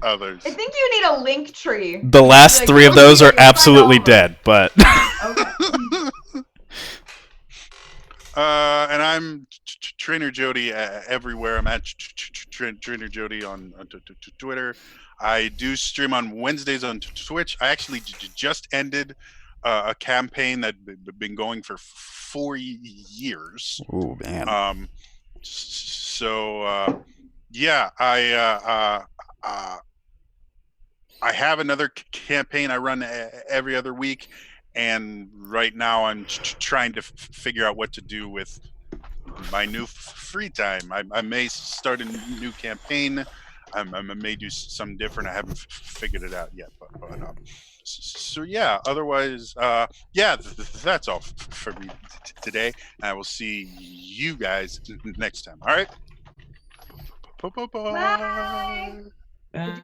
others. I think you need a link tree. The last Like, three of okay, those are find absolutely all of dead, but Okay. And I'm Trainer Jody everywhere. I'm at Trainer Jody on Twitter. I do stream on Wednesdays on Twitch. I actually just ended a campaign that been going for 4 years. ooh man. So yeah, I have another campaign I run every other week, and right now I'm trying to figure out what to do with my new free time. I may start a new campaign. I may do some different. I haven't figured it out yet, but so yeah. Otherwise, yeah, that's all for me today. I will see you guys next time. All right. Bye. Bye.